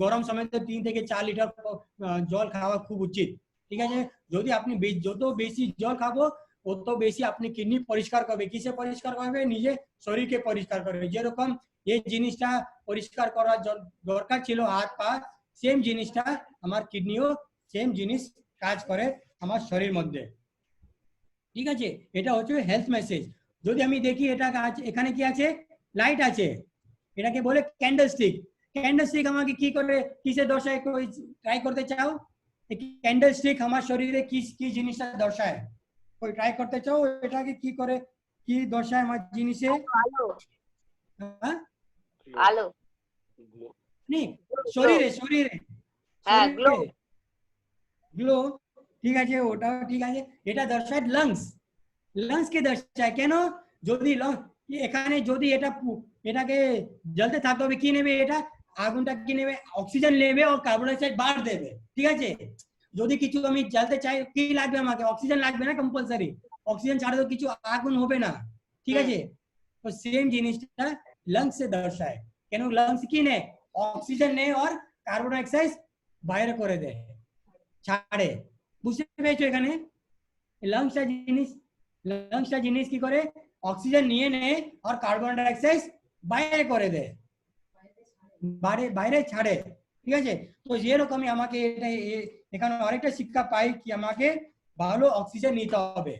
গরম সময় তো 3 থেকে 4 লিটার জল খাওয়া খুব উচিত, ঠিক আছে। যদি আপনি যত বেশি জল খাবো তত বেশি আপনি কিডনি পরিষ্কার করবে। কিসে পরিষ্কার করবে? নিজে শরীরকে পরিষ্কার করবে। যেরকম এই জিনিসটা পরিষ্কার করার দরকার ছিল হাত পা, সেম জিনিসটা আমার কিডনিও সেম জিনিস কাজ করে আমার শরীর মধ্যে, ঠিক আছে। এটা হচ্ছে হেলথ মেসেজ। যদি আমি দেখি এটা এখানে কি আছে, লাইট আছে, এটাকে বলে ক্যান্ডেলস্টিক। ক্যান্ডেলস্টিক আমাকে কি করে কিসে দর্শায়, ট্রাই করতে চাও? ক্যান্ডেলস্টিক আমার শরীরে কি জিনিসটা দর্শায়, कोई ट्राई करते चाहो এটাকে কি করে কি দর্শায় আমার জিনিসে? আলো, হ্যাঁ আলো নি শরীরে শরীরে হ্যাঁ, গ্লো। গ্লো, ঠিক আছে, ওটাও ঠিক আছে। এটা দর্শায় লাংস, লাংস কে দর্শায়। কেন? যদি এখানে যদি এটাকে জ্বলতে থাকতে হবে, কি নেবে এটা, আগুনটা কি নেবে, অক্সিজেন নেবে ও কার্বন ডাইঅক্সাইড বার দেবে, ঠিক আছে। যদি কিছু আমি জ্বালতে চাই কি লাগবে, আমাকে অক্সিজেন লাগবে না কম্পালসারি, অক্সিজেন ছাড়া তো কিছু আগুন হবে না, ঠিক আছে। তো সেম জিনিসটা লাংস से দর্শায়। কেন? লাংস কি নেয়, অক্সিজেন নেয় আর কার্বন ডাইঅক্সাইড বাইরে করে দেয়, ছাড়ে। বুঝতে পেরেছো? এখানে লাংসটা জিনিস কি করে অক্সিজেন নিয়ে নেয় আর কার্বন ডাইঅক্সাইড বাইরে করে দেয়, বাইরে ছাড়ে। ঠিক আছে। তো যেরকমই আমাকে এটা এখানে আরেকটা শিক্ষা পাই কি আমাকে ভালো অক্সিজেন নিতে হবে,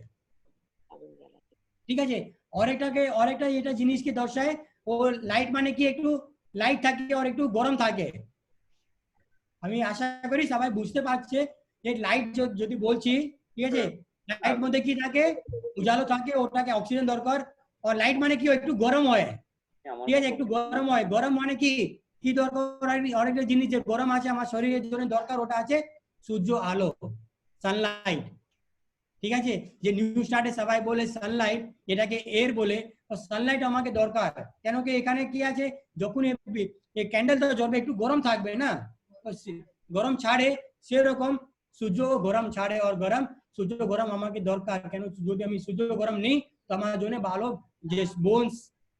ঠিক আছে। আরেকটা এটা জিনিসকে দর্শায় ও লাইট মানে কি একটু লাইট থাকে আর একটু গরম থাকে। আমি আশা করি সবাই বুঝতে পারছে যে লাইট যদি বলছি, ঠিক আছে, লাইট মধ্যে কি থাকে উজালো থাকে, ওটাকে অক্সিজেন দরকার। আর লাইট মানে কি একটু গরম হয়, ঠিক আছে, একটু গরম হয়। গরম মানে কি কি দরকার, আরেকটা জিনিস যে গরম আছে আমার শরীরের জন্য দরকার, ওটা আছে সূর্য আলো, সানলাইট, ঠিক আছে। যে নিউ স্টার্টে সবাই বলে সানলাইট, এটাকে এর বলে, তো সানলাইট আমাকে দরকার। কেন কি এখানে কি আছে, যখন এই ক্যান্ডেলটা জ্বলবে একটু গরম থাকবে না, গরম ছাড়ে, সেরকম সূর্য গরম ছাড়ে। আর গরম সূর্য গরম আমাকে দরকার। কেন যদি আমি সূর্য গরম নেই তো আমার জন্য ভালো যে বোনস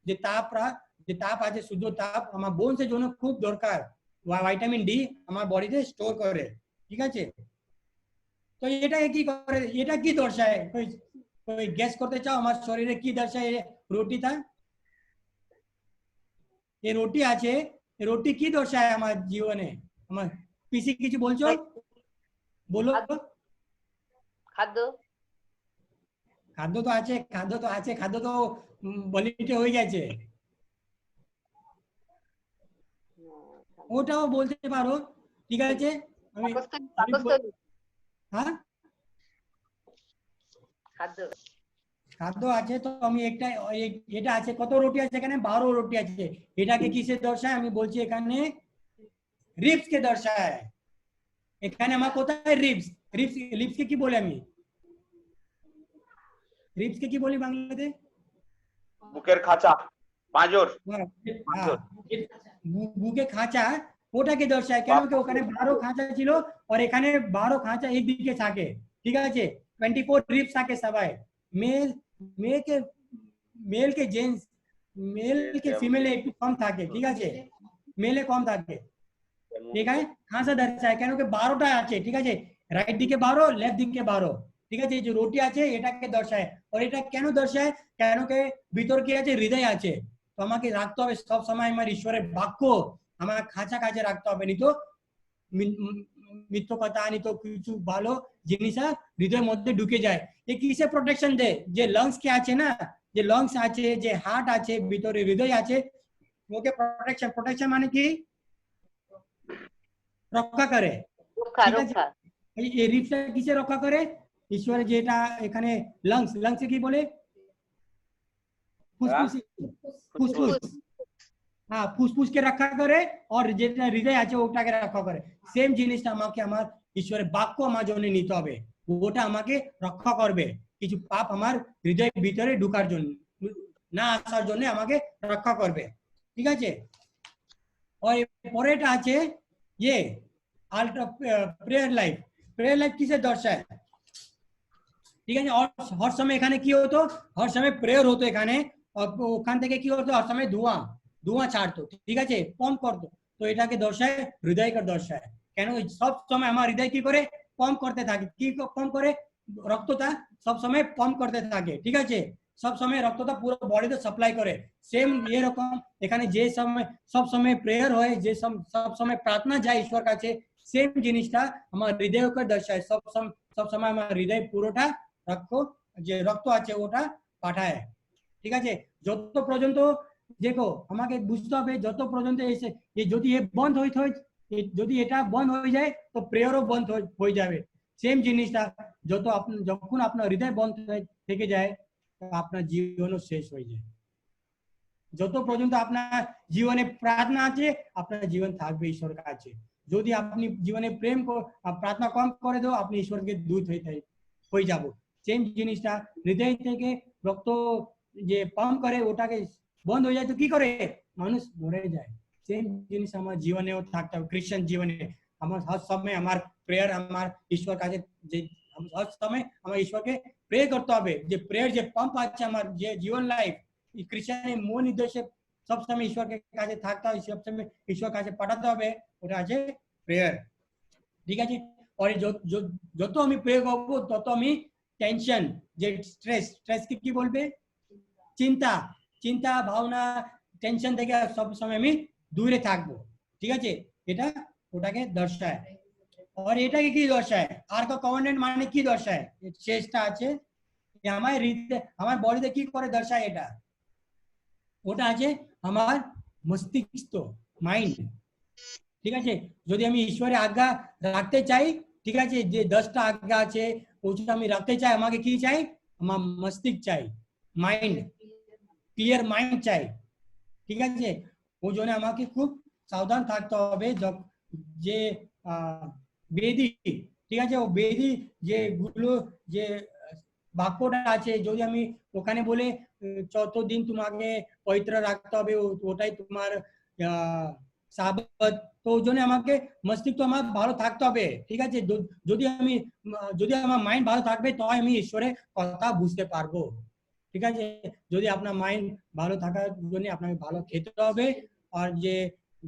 যে তাপ আছে, সূর্য তাপ আমার বোনসের জন্য খুব দরকার। ভিটামিন ডি আমার বডিতে স্টোর করে, ঠিক আছে। তো এটা কি করে, এটা কি দর্শায়, कोई গেস করতে চাও আমার শরীরে কি দর্শায় রুটিটা? এই রুটি আছে, এই রুটি কি দর্শায় আমার জীবনে? আমার পিসি কিছু বলছো, বলো। খাদ্য। খাদ্য তো আছে, খাদ্য তো বলিতে হয়ে গেছে, ওটাও বলতে পারো, ঠিক আছে। আমি হ্যাঁ খাদ্য খাদ্য আছে, তো আমি একটা এটা আছে, কত রুটি আছে এখানে, 12 রুটি আছে। এটাকে কিসে দর্শায় আমি বলছি, এখানে রিবস কে দর্শায়। এখানে আমার কোথায় রিবস, রিবস কে কি বলে, আমি রিবস কে কি বলি বাংলাতে? বুকের খাঁচা, পাঁজর। বুকে খাঁচা, ওটাকে দর্শায়। কেন কি ওখানে 12 খাঁচা ছিল, আর এখানে 12 খাঁচা একদিকে থাকে, ঠিক আছে। 24 রিবস থাকে সবাই, মেল মেয়েকে মেলকে জেন্টস, মেলকে ফিমেলে একটু কম থাকে, ঠিক আছে, মেলে কম থাকে। ঠিক আছে, খাঁচা দর্শায় কেন কি 12টা আছে, ঠিক আছে, রাইট দিকে 12 লেফট দিকে 12, ঠিক আছে। এই যে রুটি আছে এটাকে দর্শায়। আর এটা কেন দর্শায়, কেন কি ভিতর কি আছে, হৃদয় আছে। তো আমাকে রাখতে হবে সব সময় আমার ঈশ্বরের বাক্য আমার খাঁচা কাছে রাখতে হবে, নি তো মিথ্য কথা, নি তো কিছু ভালো জিনিস হৃদয়ের মধ্যে ঢুকে যায়। এ কিসে প্রোটেকশন দেয়, যে লাংস কে আছে না, যে লাংস আছে, যে হার্ট আছে, ভিতরে হৃদয় আছে, ওকে প্রোটেকশন মানে কি রক্ষা করে, ঠিক আছে। এই রিপসটা কিসে রক্ষা করে, ঈশ্বরের যেটা এখানে লাংস কি বলে, ফুসফুস, ফুসফুস, हाँ फुसफुस के रखा करे और যেটা হৃদয় আছে ওটাকে রক্ষা করে। সেম জিনিসটা আমাকে আমার ঈশ্বরের বাক্য আমার জন্য নিতে হবে, ওটা আমাকে রক্ষা করবে কিছু পাপ আমার হৃদয়ের ভিতরে ঢোকার জন্য না আসার জন্য আমাকে রক্ষা করবে, ঠিক আছে। और পরেটা আছে ये আল্ট্রা প্রেয়ার লাইফ কিসে দর্শায়, ঠিক আছে। হর সময় এখানে কি হতো, হর সময় প্রেয়ার হতো এখানে, ওখান থেকে কি হতো হর সময় ধোঁয়া ছাড়তো, ঠিক আছে, পাম্প করতো। তো এটাকে দর্শায় হৃদয়কে দর্শায়। কেন সব সময় আমার হৃদয় কি করে পাম্প করতে থাকে, কি পাম্প করে, রক্তটা সব সময় পাম্প করতে থাকে, ঠিক আছে, সব সময় রক্তটা পুরো বডিতে সাপ্লাই করে। সেম এরকম এখানে যে সময় সব সময় প্রেয়ার হয়, যে সব সময় প্রার্থনা যায় ঈশ্বর কাছে, সেম জিনিসটা আমার হৃদয়কে দর্শায়। সব সময় আমার হৃদয় পুরোটা যে রক্ত আছে ওটা পাঠায়, ঠিক আছে। যত পর্যন্ত দেখো আমাকে বুঝতে হবে, যত পর্যন্ত এসে যদি বন্ধ যদি এটা বন্ধ হয়ে যায় তো প্রেয়ারও বন্ধ হয়ে যাবে। সেম জিনিসটা যখন আপনার হৃদয় বন্ধ থেকে যায় আপনার জীবনও শেষ হয়ে যায়। যত পর্যন্ত আপনার জীবনে প্রার্থনা আছে আপনার জীবন থাকবে ঈশ্বরের কাছে। যদি আপনি জীবনে প্রার্থনা কম করে দাও আপনি ঈশ্বরকে দূর হয়ে যাব। সেম জিনিসটা হৃদয় থেকে রক্ত যে পাম্প করে ওটাকে বন্ধ হয়ে যায় তো কি করে মানুষ মরে যায়। সেম জিনিস আমার জীবনেও থাকতে হবে, খ্রিস্টান জীবনে আমার হর সময় আমার প্রেয়ার আমার ঈশ্বর কাছে যে হর সময় আমার ঈশ্বরকে প্রে করতে হবে। যে প্রেয়ার যে পাম্প আছে আমার যে জীবন লাইফ খ্রিস্টানের মূল নির্দেশে সবসময় ঈশ্বরকে কাছে থাকতে হবে, সবসময় ঈশ্বর কাছে পাঠাতে হবে, ওটা আছে প্রেয়ার, ঠিক আছে। আর যত আমি প্রে করবো তত আমি টেনশন যে স্ট্রেসকে কি বলবে, চিন্তা ভাবনা টেনশন থেকে সব সময় আমি দূরে থাকবো, ঠিক আছে। এটা ওটাকে দর্শায়। আর এটাকে কি দর্শায়, আর কমান্ডেন্ট মানে কি দর্শায়, শেষটা আছে আমার হৃদয় আমার বডিতে কি করে দর্শায়, এটা ওটা আছে আমার মস্তিষ্ক, মাইন্ড। ঠিক আছে, যদি আমি ঈশ্বরের আজ্ঞা রাখতে চাই, ঠিক আছে, যে 10টা আজ্ঞা আছে ওটা আমি রাখতে চাই, আমাকে কি চাই, আমার মস্তিষ্ক চাই, মাইন্ড, ক্লিয়ার মাইন্ড চাই। ঠিক আছে, ওই জন্য আমাকে খুব সাবধান থাকতে হবে। যে বেদি, ঠিক আছে, ও বেদি যেগুলো যে বাক্যটা আছে, যদি আমি ওখানে বলে 14 দিন তোমাকে পবিত্র রাখতে হবে, ওটাই তোমার সাবত, তো ওই জন্য আমাকে মস্তিষ্ক আমার ভালো থাকতে হবে। ঠিক আছে, যদি আমার মাইন্ড ভালো থাকবে তো আমি ঈশ্বরের কথা বুঝতে পারবো। ঠিক আছে, যদি আপনার মাইন্ড ভালো থাকার জন্য আপনাকে ভালো খেতে হবে, আর যে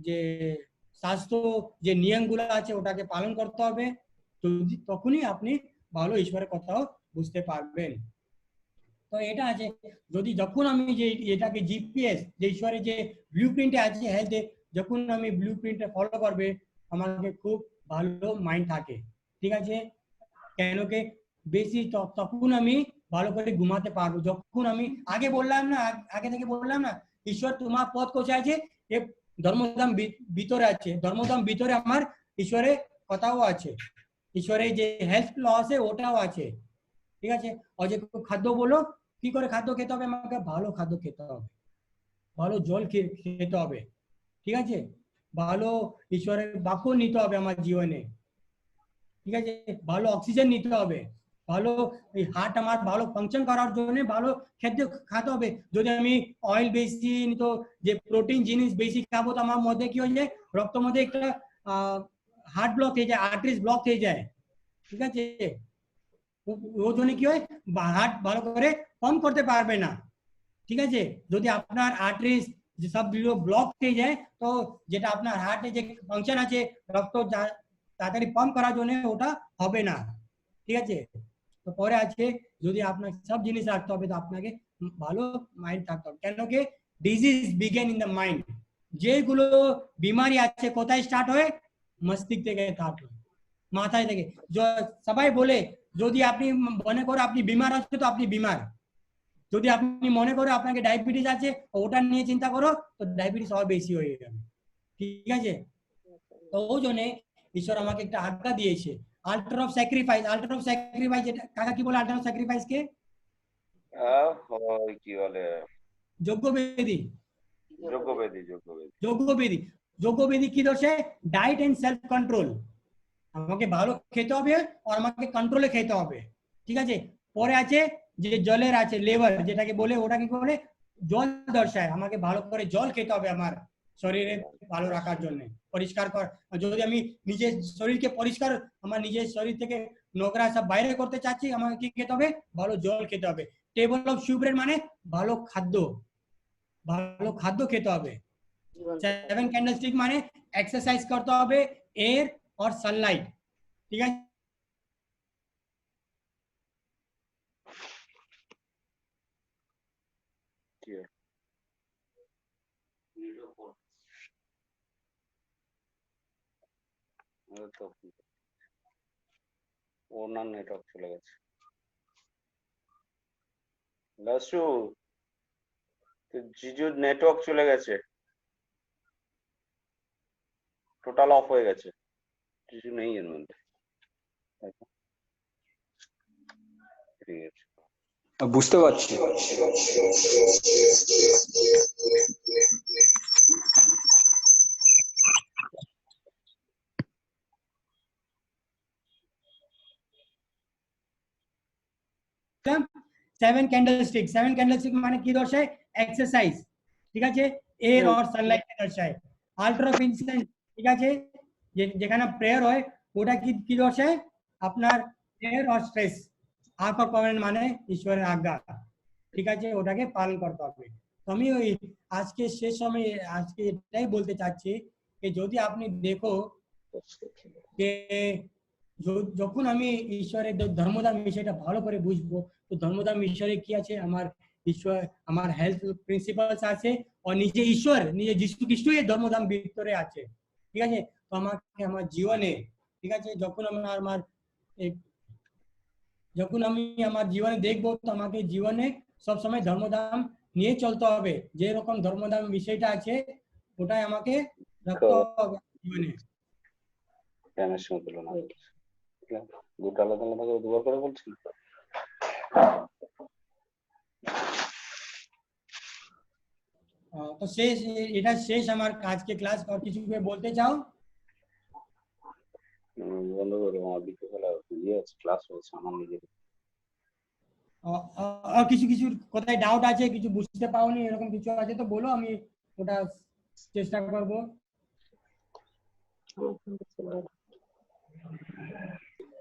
যে স্বাস্থ্য যে নিয়মগুলো আছে ওটাকে পালন করতে হবে, তখনই আপনি ভালো ঈশ্বরের কথাও বুঝতে পারবেন। তো এটা আছে, যদি যখন আমি যে এটাকে জিপিএস যে ঈশ্বরের যে ব্লু প্রিন্টে আছে হেলথে, যখন আমি ব্লু প্রিন্টে ফলো করবে আমাকে খুব ভালো মাইন্ড থাকে। ঠিক আছে, কেন কি বেশি তখন আমি ভালো করে ঘুমাতে পারবো। যখন আমি আগে বললাম না, আগে থেকে বললাম না, ঈশ্বর তোমার পথ কোথায় আছে, এ ধর্মধাম ভিতরে আছে, ধর্মধাম ভিতরে আমার ঈশ্বরের কথাও আছে, ঈশ্বরের যে হেলথ ল আছে ওটাও আছে। ঠিক আছে, আর যে খাদ্য বলো, কি করে খাদ্য খেতে হবে, আমাকে ভালো খাদ্য খেতে হবে, ভালো জল খেতে হবে। ঠিক আছে, ভালো ঈশ্বরের বাক্য নিতে হবে আমার জীবনে। ঠিক আছে, ভালো অক্সিজেন নিতে হবে, ভালো এই হার্ট আমার ভালো ফাংশন করার জন্য ভালো খাদ্য খেতে হবে। যদি আমি অয়েল বেশি তো যে প্রোটিন জিনিস বেশি খাবো তো আমার মধ্যে কি হয়ে যায়, রক্তের মধ্যে একটা হার্ট ব্লক হয়ে যায়, আর্টারিজ ব্লক হয়ে যায়। ঠিক আছে, ওর জন্য কি হয়, হার্ট ভালো করে পাম্প করতে পারবে না। ঠিক আছে, যদি আপনার আর্টারিজ যে সবগুলো ব্লক হয়ে যায় তো যেটা আপনার হার্টে যে ফাংশন আছে রক্ত তাড়াতাড়ি পাম্প করার জন্য ওটা হবে না। ঠিক আছে, তো পরে আছে যদি আপনাকে সব জিনিস রাখতে হবে তো আপনাকে ভালো মাইন্ড থাকতে হবে, কেন কি disease begin in the mind. যেগুলো বিমারি আছে কোথায় স্টার্ট হয়, মস্তিষ্ক থেকে স্টার্ট হয়, মাথায় থেকে। সবাই বলে যদি আপনি মনে করো আপনি বিমার আছে তো আপনি বিমার, যদি আপনি মনে করো আপনাকে ডায়াবেটিস আছে ওটা নিয়ে চিন্তা করো তো ডায়াবেটিস আরো বেশি হয়ে যাবে। ঠিক আছে, তো ওই জন্য ঈশ্বর আমাকে একটা আজ্ঞা দিয়েছে, altar of sacrifice. Altar of sacrifice এটা কাকা কি বলে, আল্টার অফ স্যাক্রিফাইস কে কি বলে, যজ্ঞবেদী। যজ্ঞবেদী। যজ্ঞবেদী, যজ্ঞবেদী কি দোষে, ডায়েট এন্ড সেলফ কন্ট্রোল। আমাকে ভালো খেতে হবে আর আমাকে কন্ট্রোলে খেতে হবে। ঠিক আছে, পরে আছে যে জলের আছে লেভার, যেটাকে বলে ওটাকে কি বলে, জল দর্শায়, আমাকে ভালো করে জল খেতে হবে আমার শরীরে ভালো রাখার জন্য, পরিষ্কার কর। যদি আমি নিজের শরীরকে পরিষ্কার, আমার নিজের শরীর থেকে নোংরা সব বাইরে করতে চাচ্ছি, আমাকে কি খেতে হবে, ভালো জল খেতে হবে। টেবল অফ শুভ্রেড মানে ভালো খাদ্য, ভালো খাদ্য খেতে হবে। 7 ক্যান্ডেলস্টিক মানে এক্সারসাইজ করতে হবে, এয়ার और सनलाइट। ठीक है, ওনার নেটওয়ার্ক চলে গেছে। লাসু জিজুর নেটওয়ার্ক চলে গেছে, টোটাল অফ হয়ে গেছে, কিছু নেই এর মধ্যে। ঠিক আছে, বুঝতে পারছি। सेवन कैंडलस्टिक, 7 कैंडलस्टिक মানে কি দর্শায়, এক্সারসাইজ। ঠিক আছে, এয়ার और सनलाइट কে দর্শায়। আল্টার অফ ইনসেন্স, ঠিক আছে, যেখানে প্রেয়ার হয় ওটা কি দর্শায়, আপনার এয়ার और স্ট্রেস। আল্ফা কমেন্ট মানে ঈশ্বরের আজ্ঞা। ঠিক আছে, ওটাকে পালন করতে হবে। তো আমি ওই আজকে শেষ সময় আজকে এটাই বলতে চাচ্ছি যে যদি আপনি দেখো যে যখন আমি ঈশ্বরের ধর্মধাম বিষয়টা ভালো করে বুঝবো, তো ধর্মধাম ঈশ্বরে কি আছে, আমার ঈশ্বর, আমার হেলথ প্রিন্সিপালস আছে, আর নিজে ঈশ্বর নিজে যীশু খ্রিস্ট এই ধর্মধাম ভিতরে আছে। ঠিক আছে, তো আমাকে আমার জীবনে, ঠিক আছে, যখন আমি আমার জীবনে দেখবো, তো আমাকে জীবনে সবসময় ধর্মধাম নিয়ে চলতে হবে। যে রকম ধর্মধাম বিষয়টা আছে ওটাই আমাকে রাখতে হবে জীবনে। জ্ঞানের সঙ্গে তুলনা করছে। দুটো আলাদা আলাদা করে দুবার করে বলছি। তো শেষ, এটা শেষ আমার আজকে ক্লাস। আর কিছু বলতে চাও? বন্ধ করে আমার বিকেলবেলা ইয়ে আছে, ক্লাস হয়েছে আমার নিজের। আর কিছু কিছু কোথায় ডাউট আছে, কিছু বুঝতে পাওনি, এরকম কিছু আছে তো বলো, আমি ওটা চেষ্টা করব।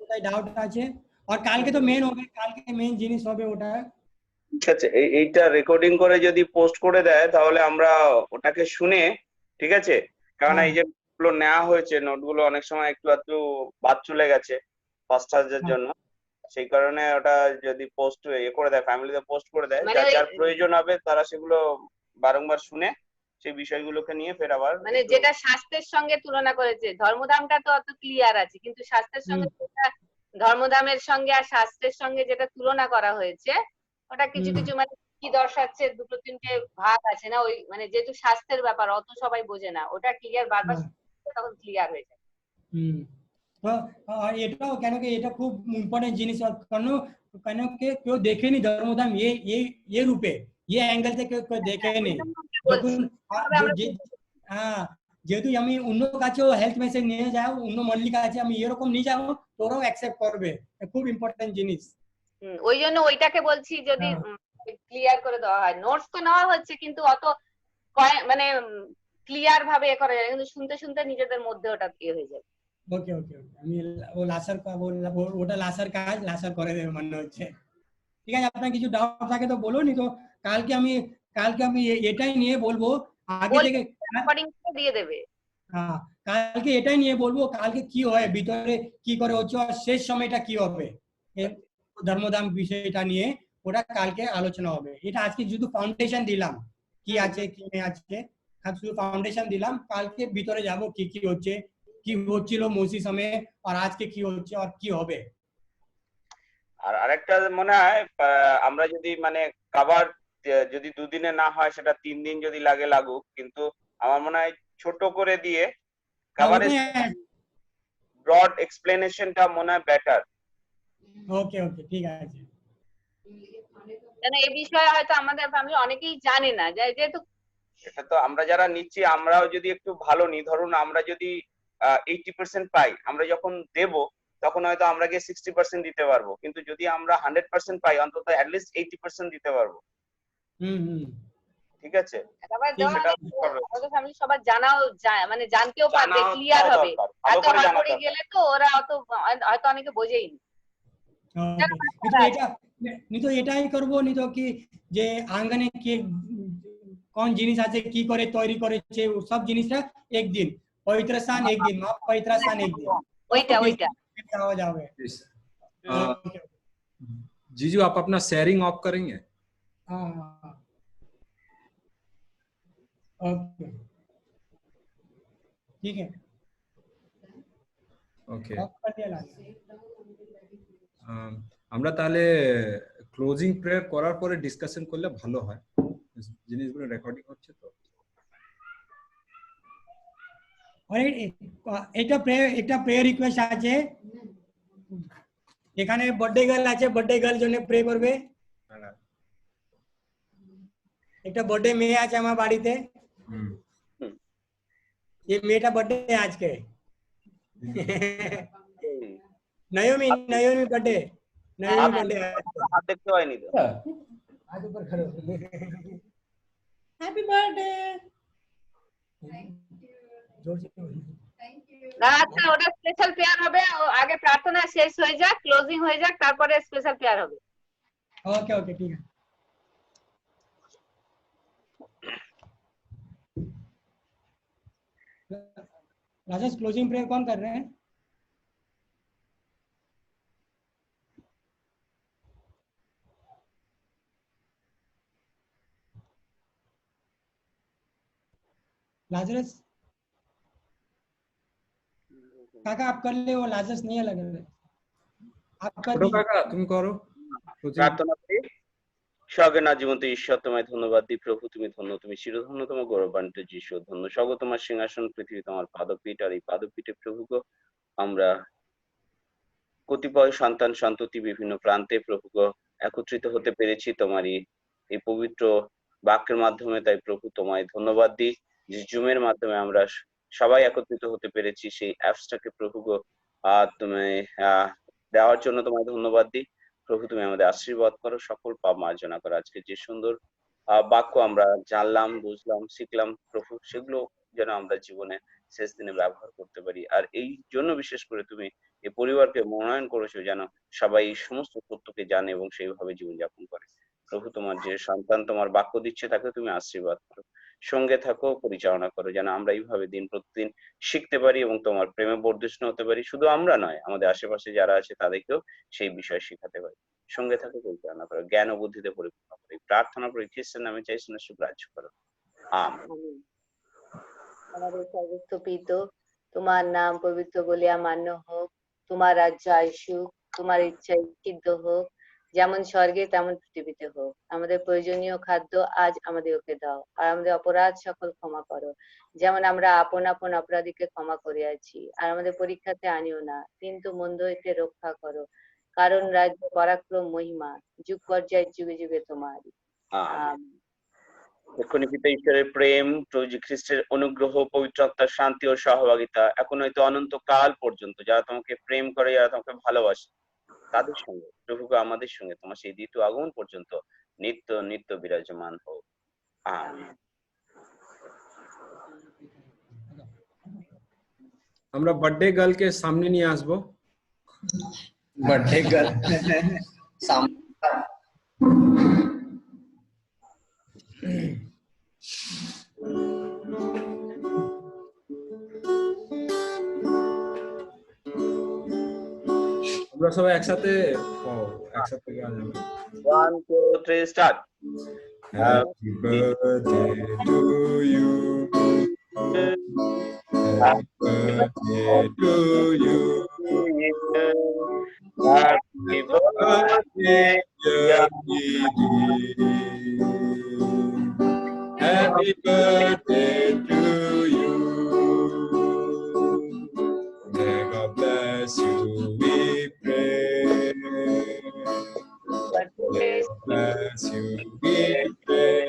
কোথায় ডাউট আছে? আর কালকে তো মেন হবে, কালকে মেন জিনিস হবে ওটা। ঠিক আছে, এইটা রেকর্ডিং করে যদি পোস্ট করে দেয় তাহলে আমরা ওটাকে শুনে, ঠিক আছে, কারণ এই যে গুলো নেওয়া হয়েছে নোটগুলো অনেক সময় একটু একটু বাদ চলে গেছে ফার্স্ট চার্জের জন্য, সেই কারণে ওটা যদি পোস্ট করে দেয়, ফ্যামিলিতে পোস্ট করে দেয়, মানে যার যার প্রয়োজন হবে তারা সেগুলো বারংবার শুনে সেই বিষয়গুলোকে নিয়ে ফের আবার মানে যেটা স্বাস্থ্যের সঙ্গে তুলনা করেছে, ধর্মধামটা তো অত ক্লিয়ার আছে, কিন্তু স্বাস্থ্যের সঙ্গে ধর্মধামের সঙ্গে আর শাস্ত্রের সঙ্গে যেটা তুলনা করা হয়েছে, ওটা কিছু কিছু মানে কি দর্শাচ্ছে, দুটো তিনটে ভাগ আছে না, ওই মানে যেহেতু স্বাস্থ্যের ব্যাপার অত সবাই বোঝে না, ওটা ক্লিয়ার বারবার তখন ক্লিয়ার হয়ে যায়। এটাও কেন কি, এটা খুব ইম্পর্টেন্ট জিনিস। কেন কেন কেউ দেখেনি ধর্মধাম ये রূপে, ये অ্যাঙ্গেল থেকে কেউ দেখেনি। যখন হ্যাঁ, যেহেতু আমি অন্য কাছেও হেলথ মেসেজ নিয়ে যাও, অন্য মল্লিকা আছে, আমি এরকম নিয়ে যাবো, তোরাও অ্যাকসেপ্ট করবে। খুব ইম্পর্টেন্ট জিনিস। ওই জন্য ওইটাকে বলছি, যদি ক্লিয়ার করে দেওয়া হয়। নোটস তো নেওয়া হচ্ছে, কিন্তু অত মানে ক্লিয়ার ভাবে এ করা যায়, কিন্তু শুনতে শুনতে নিজেদের মধ্যে ওটা ইয়ে হয়ে যাবে। ওকে ওকে ওকে, আমি ওটা লাসার কাজ লাসার করে দেবে মনে হচ্ছে। ঠিক আছে, আপনার কিছু ডাউট থাকে তো বলুন, তো কালকে আমি এটাই নিয়ে বলবো আগে থেকে। রেকর্ডিং দিয়ে দেবে। হ্যাঁ, কালকে এটাই নিয়ে বলবো, কালকে কি হয় ভিতরে, কি করে হচ্ছে, আর শেষ সময়টা কি হবে, ধর্মধাম বিষয়টা নিয়ে ওটা কালকে আলোচনা হবে। এটা আজকে শুধু ফাউন্ডেশন দিলাম, কি আছে কি নেই আছে, শুধু ফাউন্ডেশন দিলাম। কালকে ভিতরে যাব কি কি হচ্ছে, কি হচ্ছিল মৌসি সময়ে, আর আজকে কি হচ্ছে আর কি হবে। আর আরেকটা মনে হয় আমরা যদি মানে কভার যদি দুদিনে না হয়, সেটা 3 দিন যদি লাগে লাগুক, কিন্তু আমার মনে হয় ছোট করে দিয়ে কভারেজ ব্রড এক্সপ্লেনেশনটা মনে হয় বেটার। ওকে ওকে, ঠিক আছে। কেন এই বিষয়ে হয়তো আমাদের ফ্যামিলি অনেকেই জানে না, যেহেতু এটা তো আমরা যারা নিচ্ছি, আমরাও যদি একটু ভালো নিই, ধরুন আমরা যদি 80% পাই, আমরা যখন দেব তখন হয়তো আমরা গিয়ে 60% দিতে পারবো, কিন্তু যদি আমরা 100% পাই, অন্তত অ্যাটলিস্ট 80% দিতে পারবো। ঠিক আছে, আমাদের ফ্যামিলি সবার জানাও যায়, মানে জানতেও পারবে, ক্লিয়ার হবে। এত হড়বড়ি গেলে তো ওরা অত হয়তো অনেকে বোঝেই নি। তো এটাই করবো নি তো, কি যে আঙ্গনে কে কোন জিনিস আছে, কি করে তৈরি করেছে, সব জিনিসটা একদিন, পবিত্র স্থান একদিন, মা পবিত্র স্থান একদিন, ওইটা हो जाओगे। जीजू आप अपना शेयरिंग ऑफ करेंगे? ओके, ठीक है, ওকে। हम আমরা তাহলে ক্লোজিং প্রেয়ার করার পরে ডিসকাশন করলে ভালো হয়, জিনিসগুলো রেকর্ডিং হচ্ছে তো। একটা প্রেয়ার রিকোয়েস্ট আছে, এখানে বার্থডে গার্ল আছে, বার্থডে গার্ল জন্য প্রে করবে। একটা বার্থডে মেয়ে আছে আমার বাড়িতে, এই মেয়েটা বার্থডে আজকে। নয়মি বার্থডে, নয়মি বার্থডে হাত দেখতে হয়নি তো, आज ऊपर खड़े हैप्पी बर्थडे। আচ্ছা, ওটা স্পেশাল পেয়ার হবে, আগে প্রার্থনা শেষ হয়ে যাক, ক্লোজিং হয়ে যাক, তারপরে স্পেশাল পেয়ার হবে। ओके ओके, ठीक है। राजेश, क्लोजिंग प्रेयर कौन कर रहे हैं? लाजरस, काका आप कर ले, वो लाजस नहीं है लग रहा है, आप कर ছোট दीजिए। কাকা তুমি করো closing। প্রার্থনা করি। স্বর্গের জীবন্ত ঈশ্বর তোমায় ধন্যবাদ দিই প্রভু, তুমি ধন্য, তুমি চিরধন্য, তোমার গৌরবান্বিত যিশু ধন্য। স্বর্গ তোমার সিংহাসন, পৃথিবী তোমার পাদপীঠ, আর এই পাদপীঠে প্রভু গো আমরা কতিপয় সন্তান সন্ততি বিভিন্ন প্রান্তে প্রভু গো একত্রিত হতে পেরেছি তোমারই এই পবিত্র বাক্যের মাধ্যমে। তাই প্রভু তোমায় ধন্যবাদ দিই যে জুমের মাধ্যমে আমরা সবাই একত্রিত হতে পেরেছি। সেই অ্যাপসটাকে প্রভু গো তুমি দেওয়ার জন্য তোমায় ধন্যবাদ দিই প্রভু। তুমি আমাদের আশীর্বাদ করো, সকল পাপ মার্জনা করো। আজকে যে সুন্দর বাক্য আমরা জানলাম, বুঝলাম, শিখলাম প্রভু, সেগুলো যেন আমরা জীবনে শেষ দিনে ব্যবহার করতে পারি। আর এই জন্য বিশেষ করে তুমি এই পরিবারকে মনোনয়ন করেছো যেন সবাই এই সমস্ত সত্যকে জানে এবং সেইভাবে জীবনযাপন করে। প্রভু তোমার যে সন্তান তোমার বাক্য দিচ্ছে তাকে তুমি আশীর্বাদ করো, সঙ্গে থাকো, পরিচালনা করো, যেন আমরা এইভাবে দিন প্রতিদিন শিখতে পারি এবং তোমার প্রেমে বর্ধিষ্ণু হতে পারি। শুধু আমরা নয়, আমাদের আশেপাশে যারা আছে তাদেরকেও সেই বিষয় শেখাতে পারি। সঙ্গে থাকো, পরিচালনা করো, জ্ঞান ও বুদ্ধিতে পরিপূর্ণ করো। প্রার্থনা করি খ্রিস্টের নামে, চাই শুনে সুগ্রাহ্য করো, আমেন। আমাদের সর্বোচ্চ পিত, তোমার নাম পবিত্র বলিয়া মান্য হোক, তোমার রাজ্য আসুক, তোমার ইচ্ছা সিদ্ধ হোক, যেমন স্বর্গে তেমন পৃথিবীতে হোক। আমাদের প্রয়োজনীয় খাদ্য আজ আমাদেরকে দাও, আর আমাদের অপরাধ সকল ক্ষমা করো, যেমন আমরা আপন আপন অপরাধীকে ক্ষমা করিয়াছি। আর আমাদের পরীক্ষাতে আনিও না, কিন্তু মন্দ হইতে রক্ষা করো, কারণ রাজ্য, পরাক্রম, মহিমা যুগ পর্যায়ে যুগে যুগে তোমার। আমেন। এক্ষুনি পিতা ঈশ্বরের প্রেম, প্রভু যীশু খ্রিস্টের অনুগ্রহ, পবিত্র আত্মার শান্তি ও সহভাগিতা এখন হয়তো অনন্তকাল পর্যন্ত যারা তোমাকে প্রেম করে, যারা তোমাকে ভালোবাসে, তাদের সঙ্গে প্রভুকে আমাদের সঙ্গে তোমার সেই দ্বিতীয় আগমন পর্যন্ত নিত্য নিত্য বিরাজমান হোক, আমেন। আমরা বার্থডে গার্লকে সামনে নিয়ে আসবো। बर्थडे गर्ल सामने আমরা সবাই একসাথে একসাথে গান গাবো। 1 2 3 start. Happy birthday to you. Happy birthday to you. Happy birthday, dear Didi. Happy birthday to you. May God bless you, we pray. May God bless you, we pray.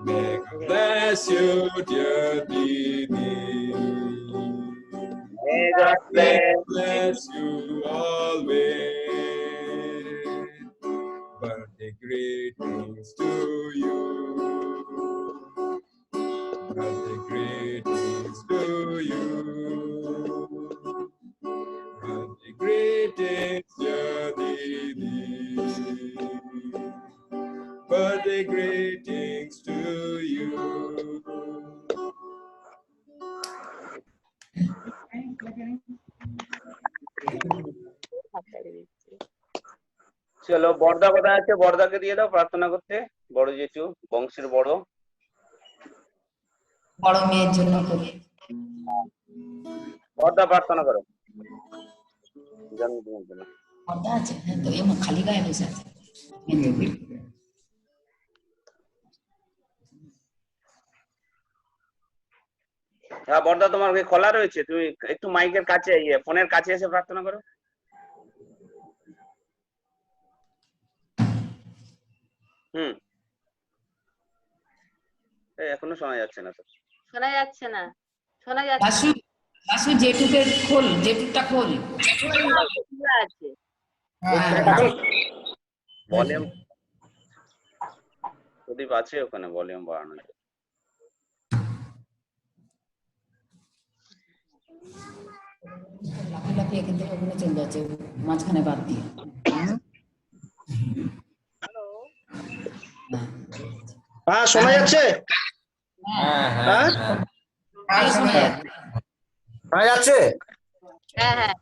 May God bless you, dear Didi. may God Bless you always. Birthday greetings to you. Birthday greetings to you. Birthday greetings, dear Didi. Birthday greetings to you. চলো, বর্দা কোথায় আছে? বর্দাকে দিয়ে দাও প্রার্থনা করতে, বড় জেঠু, বংশের বড়। বড় মেয়ের জন্য করি। বর্দা প্রার্থনা করো জন্মদিনের জন্য। পর্দা আছে, হ্যাঁ তো এমন খালি গায়ে বসে আছে। হ্যাঁ বর্দা, তোমার খোলা রয়েছে, তুমি একটু মাইকের কাছে, ফোনের কাছে এসে প্রার্থনা করো। এখনো শোনা যাচ্ছে না তো? শোনা যাচ্ছে না, শোনা যাচ্ছে বাসু বাসু জেঠুকে খোল, জেঠুটা খোল। খোলা আছে। ভলিউম প্রদীপ আছে ওখানে, ভলিউম বাড়ানো যায়। লাফিয়ে লাফিয়ে এখান থেকে ওখানে চলে যাচ্ছে, মাঝখানে বাদ দিয়ে। হ্যাঁ শোনা যাচ্ছে? হ্যাঁ, শোনা যাচ্ছে। শোনা যাচ্ছে? হ্যাঁ হ্যাঁ